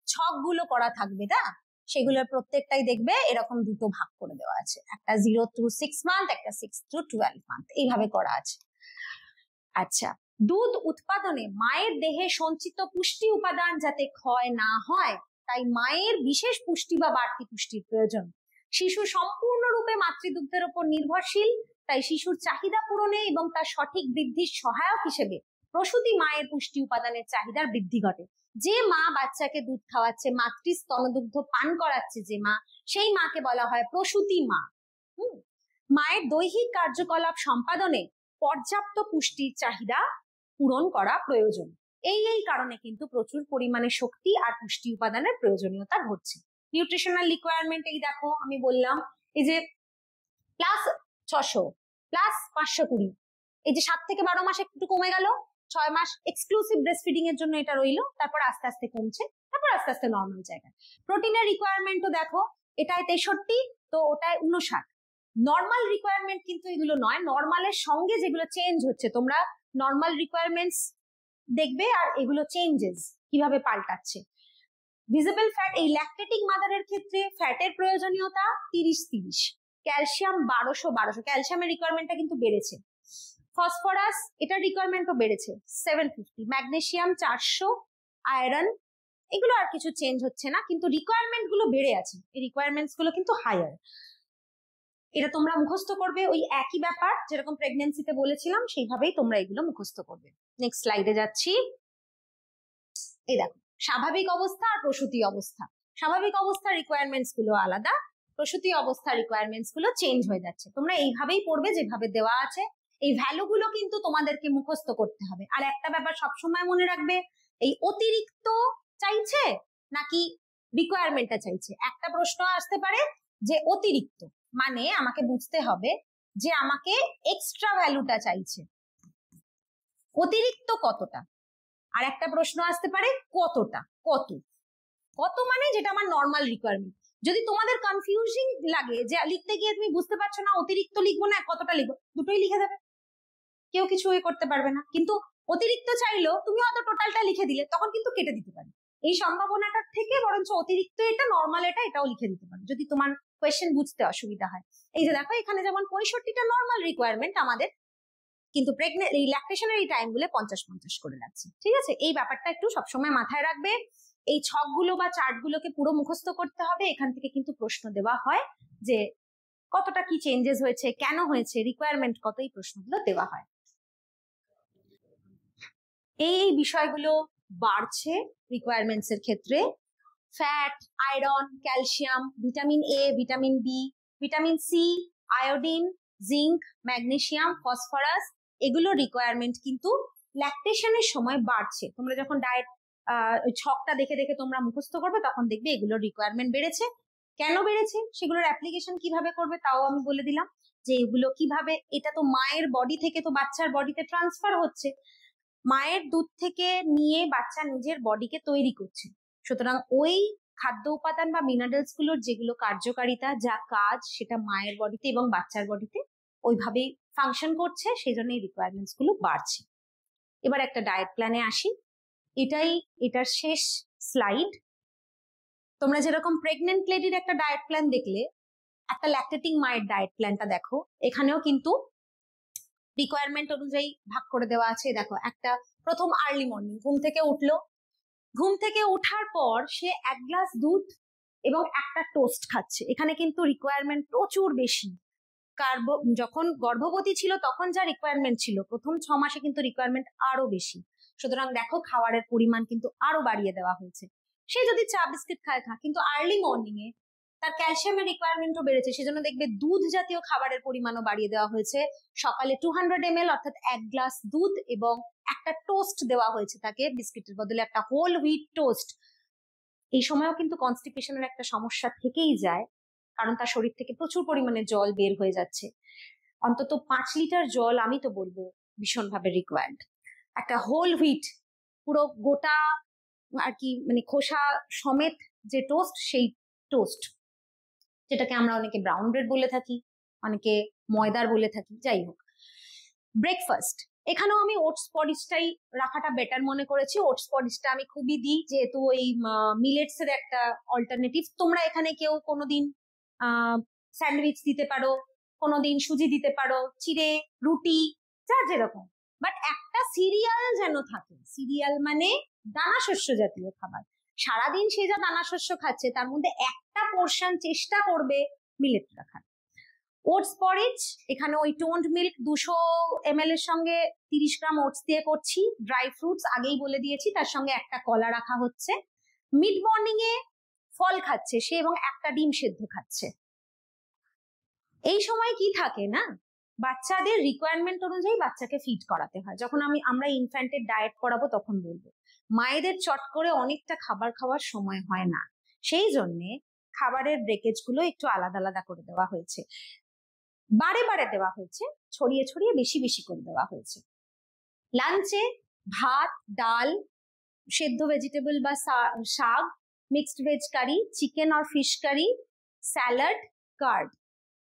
ছকগুলো করা থাকবে না, সেগুলোর প্রত্যেকটাই দেখবে এরকম দুটো ভাগ করে দেওয়া আছে, একটা 0 to 6 মান্থ, একটা 6 to 12 মান্থ, এইভাবে করা আছে। আচ্ছা, দুধ উৎপাদনে মায়ের দেহে সঞ্চিত পুষ্টি উপাদান যাতে ক্ষয় না হয়, তাই মায়ের বিশেষ পুষ্টি বা বাড়তি পুষ্টির প্রয়োজন। শিশু সম্পূর্ণরূপে মাতৃদুগ্ধের উপর নির্ভরশীল, তাই শিশুর চাহিদা পূরণে এবং তার সঠিক বৃদ্ধির সহায়ক হিসেবে প্রসূতি মায়ের পুষ্টি উপাদানের চাহিদার বৃদ্ধি ঘটে। যে মা বাচ্চাকে দুধ খাওয়াচ্ছে, মাতৃ স্তনদুগ্ধ পান করাচ্ছে যে মা, সেই মাকে বলা হয় প্রসূতি মা। মায়ের দৈহিক কার্যকলাপ সম্পাদনে পর্যাপ্ত পুষ্টির চাহিদা পূরণ করা প্রয়োজন। এই কারণে কিন্তু প্রচুর পরিমাণে শক্তি আর পুষ্টি উপাদানের প্রয়োজনীয়তা ঘটছে। নিউট্রিশনাল রিকোয়ারমেন্ট এই দেখো আমি বললাম, এই যে প্লাস 600 প্লাস 520, এই যে 7 থেকে 12 মাসে একটু কমে গেল, 6 মাস এক্সক্লুসিভ ব্রেস্ট ফিডিং এর জন্য এটা রইলো, তারপর আস্তে আস্তে কমছে, তারপর আস্তে আস্তে নর্মাল জায়গায়। প্রোটিনের রিকোয়ারমেন্টও দেখো, এটায় 63 তো ওটায় 59। নর্মাল রিকোয়ারমেন্ট কিন্তু এগুলো নয়, নর্মালের সঙ্গে যেগুলো চেঞ্জ হচ্ছে, তোমরা নর্মাল রিকোয়ারমেন্টস দেখবে আর এগুলো চেঞ্জেস কিভাবে পাল্টাচ্ছে। ভিজিবল ফ্যাট, এই ল্যাকটেটিং মাদারের ক্ষেত্রে ফ্যাটের প্রয়োজনীয়তা 30-30, ক্যালসিয়াম 1200, ক্যালসিয়ামের রিকোয়ারমেন্টটা কিন্তু বেড়েছে। ফসফরাস, এটার রিকোয়ারমেন্টও বেড়েছে 750, ম্যাগনেসিয়াম 400, আয়রন, এগুলো আর কিছু চেঞ্জ হচ্ছে না, কিন্তু রিকোয়ারমেন্ট গুলো বেড়ে আছে, এই রিকোয়ারমেন্টস গুলো কিন্তু হায়ার। এটা তোমরা মুখস্থ করবে, ওই একই ব্যাপার যেরকম প্রেগন্যান্সিতে বলেছিলাম সেইভাবেই তোমরা এগুলো মুখস্থ করবে। নেক্সট স্লাইডে যাচ্ছি। এই দেখো স্বাভাবিক অবস্থা আর প্রসূতি অবস্থা। স্বাভাবিক অবস্থার রিকোয়ারমেন্টস গুলো আলাদা, প্রসূতি অবস্থার রিকোয়ারমেন্টস গুলো চেঞ্জ হয়ে যাচ্ছে। তোমরা এইভাবেই পড়বে যেভাবে দেওয়া আছে, এই ভ্যালুগুলো কিন্তু তোমাদেরকে মুখস্থ করতে হবে। আর একটা ব্যাপার সবসময় মনে রাখবে, এই অতিরিক্ত চাইছে নাকি রিকোয়ারমেন্টটা চাইছে। একটা প্রশ্ন আসতে পারে যে অতিরিক্ত, মানে আমাকে বুঝতে হবে যে আমাকে এক্সট্রা ভ্যালুটা চাইছে, অতিরিক্ত কতটা। আর একটা প্রশ্ন আসতে পারে কতটা, কত মানে যেটা আমার নর্মাল রিকোয়ারমেন্ট। যদি তোমাদের কনফিউজিং লাগে যে লিখতে গিয়ে তুমি বুঝতে পারছো না অতিরিক্ত লিখবো না কতটা লিখবো, দুটোই লিখে দেবে, কেউ কিছু করতে পারবে না। কিন্তু অতিরিক্ত চাইলেও তুমি হয়তো টোটালটা লিখে দিলে, তখন কিন্তু কেটে দিতে পারে। এই সম্ভাবনাটার থেকে বরঞ্চ অতিরিক্ত এটা, নর্মাল এটাও লিখে দিতে পারে যদি তোমার কোয়েশ্চেন বুঝতে অসুবিধা হয়। এই যে দেখো এখানে যেমন 65টা নর্মাল রিকোয়ারমেন্ট আমাদের, কিন্তু এই ল্যাকটেশনের এই টাইম গুলো 50-50 করে লাগছে। ঠিক আছে, এই ব্যাপারটা একটু সবসময় মাথায় রাখবে। এই ছকগুলো বা চার্টগুলোকে পুরো মুখস্থ করতে হবে। এখান থেকে কিন্তু প্রশ্ন দেওয়া হয় যে কতটা কি চেঞ্জেস হয়েছে, কেন হয়েছে, রিকোয়ারমেন্ট কত, এই প্রশ্নগুলো দেওয়া হয়। এই বিষয়গুলো বাড়ছে রিকোয়ারমেন্টস এর ক্ষেত্রে। Fat, iron, calcium, vitamin A, vitamin B, vitamin C, iodine, zinc, magnesium, phosphorus, এগুলো রিকোয়ারমেন্ট কিন্তু ল্যাকটেশনের সময় বাড়ছে। তোমরা যখন ডায়েট ছকটা দেখে দেখে তোমরা মুখস্থ করবে তখন দেখবে এগুলোর রিকোয়ারমেন্ট বেড়েছে। কেন বেড়েছে, সেগুলোর অ্যাপ্লিকেশন কিভাবে করবে তাও আমি বলে দিলাম, যে এগুলো কিভাবে, এটা তো মায়ের বডি থেকে তো বাচ্চার বডিতে ট্রান্সফার হচ্ছে, মায়ের দুধ থেকে নিয়ে বাচ্চা নিজের বডিকে তৈরি করছে। সুতরাং ওই খাদ্য উপাদান বা মিনারেলস গুলোর যেগুলো কার্যকারিতা, যা কাজ, সেটা মায়ের বডিতে এবং বাচ্চার বডিতে ওইভাবেই ফাংশন করছে, সেই জন্য এই রিকোয়ারমেন্টস গুলো বাড়ছে। এবার একটা ডায়েট প্ল্যানে আসি, এটার শেষ স্লাইড। তোমরা যেরকম প্রেগনেন্ট লেডির একটা ডায়েট প্ল্যান দেখলে, একটা ল্যাকটেটিং মায়ের ডায়েট প্ল্যানটা দেখো, এখানেও কিন্তু রিকোয়ারমেন্ট অনুযায়ী ভাগ করে দেওয়া আছে। দেখো, একটা প্রথম আর্লি মর্নিং ঘুম থেকে উঠলো, ঘুম থেকে ওঠার পর সে 1 গ্লাস দুধ এবং একটা টোস্ট খাচ্ছে। এখানে কিন্তু রিকোয়ারমেন্ট প্রচুর বেশি। যখন গর্ভবতী ছিল তখন যা রিকোয়ারমেন্ট ছিল, প্রথম 6 মাসে কিন্তু রিকোয়ারমেন্ট আরো বেশি। সুতরাং দেখো, খাবারের পরিমাণ কিন্তু আরো বাড়িয়ে দেওয়া হয়েছে। সে যদি চা বিস্কিট খায় খা, কিন্তু আর্লি মর্নিং এ তার ক্যালসিয়ামের রিকোয়ারমেন্টও বেড়েছে, সেজন্য দেখবে দুধ জাতীয় খাবারের পরিমাণও বাড়িয়ে দেওয়া হয়েছে। সকালে 200 ml অর্থাৎ 1 গ্লাস দুধ এবং একটা টোস্ট দেওয়া হয়েছে তাকে, বিস্কিটের বদলে একটা হোল হুইট টোস্ট। এই সময়ও কিন্তু কনস্টিপেশনের একটা সমস্যা থেকেই যায়, কারণ তার শরীর থেকে প্রচুর পরিমাণে জল বের হয়ে যাচ্ছে। অন্তত 5 লিটার জল আমি তো বলবো ভীষণভাবে রিকোয়ার্ড। একটা হোল হুইট, পুরো গোটা আর কি, মানে খোসা সমেত যে টোস্ট, সেই টোস্ট, যেটাকে আমরা অনেকে ব্রাউন ব্রেড বলে থাকি, অনেকে ময়দার বলে থাকি, যাই হোক। ব্রেকফাস্ট, এখানেও আমি ওটস পরিচটাই রাখাটা বেটার মনে করেছি। ওটস পরিচটা আমি খুবই দিই, যেহেতু ওই মিলেটস এর একটা অল্টারনেটিভ। তোমরা এখানে কেউ কোনোদিন স্যান্ডউইচ দিতে পারো, কোনোদিন সুজি দিতে পারো, চিড়ে, রুটি, যা যেরকম, বাট একটা সিরিয়াল যেন থাকে। সিরিয়াল মানে দানা শস্য জাতীয় খাবার। সারাদিন সে যা দানা শস্য খাচ্ছে তার মধ্যে একটা পোর্শন চেষ্টা করবে মিলেট রাখার। ওটস পরিচ, এখানে ওই টোন্ড মিল্ক 200 ml এর সঙ্গে 30 গ্রাম ওটস দিয়ে করছি। ড্রাই ফ্রুটস আগেই বলে দিয়েছি, তার সঙ্গে একটা কলা রাখা হচ্ছে। মিড মর্নিং এ ফল খাচ্ছে সে এবং একটা ডিম সেদ্ধ খাচ্ছে। এই সময় কি থাকে না, বাচ্চাদের রিকোয়ারমেন্ট অনুযায়ী বাচ্চাকে ফিড করাতে হয়। যখন আমরা ইনফ্যান্টের ডায়েট করাবো তখন বলবো, মায়েদের চট করে অনেকটা খাবার খাওয়ার সময় হয় না, সেই জন্যে খাবারের ব্রেকেজ গুলো একটু আলাদা আলাদা করে দেওয়া হয়েছে, বারে বারে দেওয়া হয়েছে, ছড়িয়ে ছড়িয়ে বেশি বেশি করে দেওয়া হয়েছে। লাঞ্চে ভাত, ডাল, সেদ্ধ ভেজিটেবল বা শাক, মিক্সড ভেজ কারি, চিকেন আর ফিশ কারি, স্যালাড, কার্ড,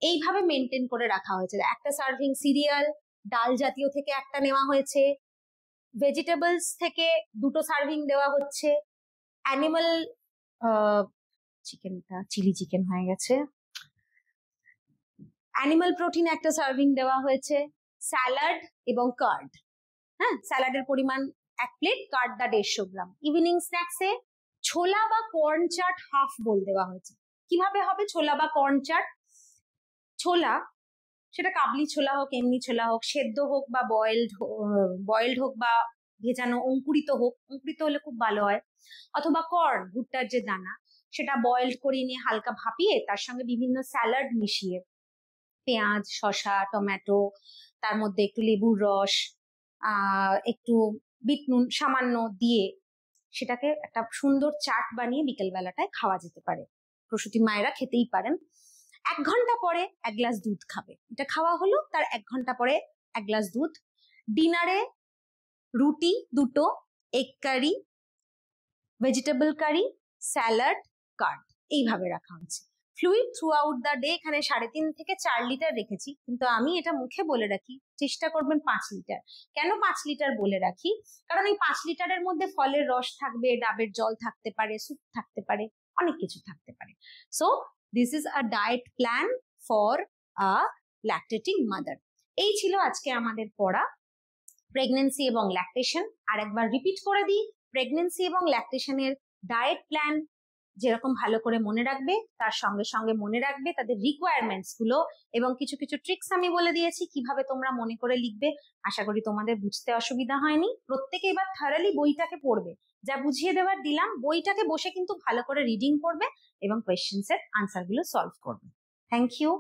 এইভাবে মেনটেন করে রাখা হয়েছে। একটা সার্ভিং সিরিয়াল, ডাল জাতীয় থেকে একটা নেওয়া হয়েছে, ভেজিটেবলস থেকে 2টো সার্ভিং দেওয়া হচ্ছে, অ্যানিমাল, চিকেনটা চিলি চিকেন হয়ে গেছে, অ্যানিমাল প্রোটিন একটা সার্ভিং দেওয়া হয়েছে, স্যালাড এবং কার্ড। হ্যাঁ, স্যালাডের পরিমাণ 1 প্লেট, কার্ডটা 150 গ্রাম। ইভিনিং স্ন্যাক্সে ছোলা বা কর্ন চাট হাফ বোল দেওয়া হয়েছে। কিভাবে হবে ছোলা বা কর্ন চাট? ছোলা, সেটা কাবলি ছোলা হোক, এমনি ছোলা হোক, সেদ্ধ হোক বা বয়েলড হোক বা ভেজানো অঙ্কুরিত হোক, অঙ্কুরিত হলে খুব ভালো হয়, অথবা কর্ন, ভুট্টার যে দানা, সেটা বয়েলড করে নিয়ে হালকা ভাপিয়ে তার সঙ্গে বিভিন্ন স্যালাড মিশিয়ে, পেঁয়াজ, শসা, টমেটো, তার মধ্যে একটু লেবুর রস, একটু বিট নুন সামান্য দিয়ে সেটাকে একটা সুন্দর চাট বানিয়ে বিকেল বেলাটায় খাওয়া যেতে পারে। প্রসূতি মায়েরা খেতেই পারেন। 1 ঘন্টা পরে 1 গ্লাস দুধ খাবে, এটা খাওয়া হলো, তার 1 ঘন্টা পরে 1 গ্লাস দুধ। ডিনারে রুটি 2টো, এগ কারি, ভেজিটেবল কারি, স্যালাড, কার্ড, এইভাবে রাখা হয়েছে। Fluid through out the day, এখানে 3.5 থেকে 4 লিটার রেখেছি, কিন্তু আমি এটা মুখে বলে রাখি, চেষ্টা করবেন 5 লিটার। কেন 5 লিটার বলে রাখি? কারণ এই 5 লিটারের মধ্যে ফলের রস থাকবে, ডাবের জল থাকতে পারে, স্যুপ থাকতে পারে, অনেক কিছু থাকতে পারে। So this is a diet plan for a lactating mother. এই ছিল আজকে আমাদের পড়া প্রেগনেন্সি এবং ল্যাকটেশন। আর একবার রিপিট করে দিই, প্রেগনেন্সি এবং ল্যাকটেশনের ডায়েট প্ল্যান যেরকম ভালো করে মনে রাখবে, তার সঙ্গে সঙ্গে মনে রাখবে তাদের রিকোয়ারমেন্টস গুলো, এবং কিছু কিছু ট্রিক্স আমি বলে দিয়েছি কিভাবে তোমরা মনে করে লিখবে। আশা করি তোমাদের বুঝতে অসুবিধা হয়নি। প্রত্যেকে এবার থারালি বইটাকে পড়বে, যা বুঝিয়ে দেওয়ার দিলাম বইটাকে বসে কিন্তু ভালো করে রিডিং করবে এবং কোয়েশ্চেন্স এর আনসার গুলো সলভ করবে। Thank you.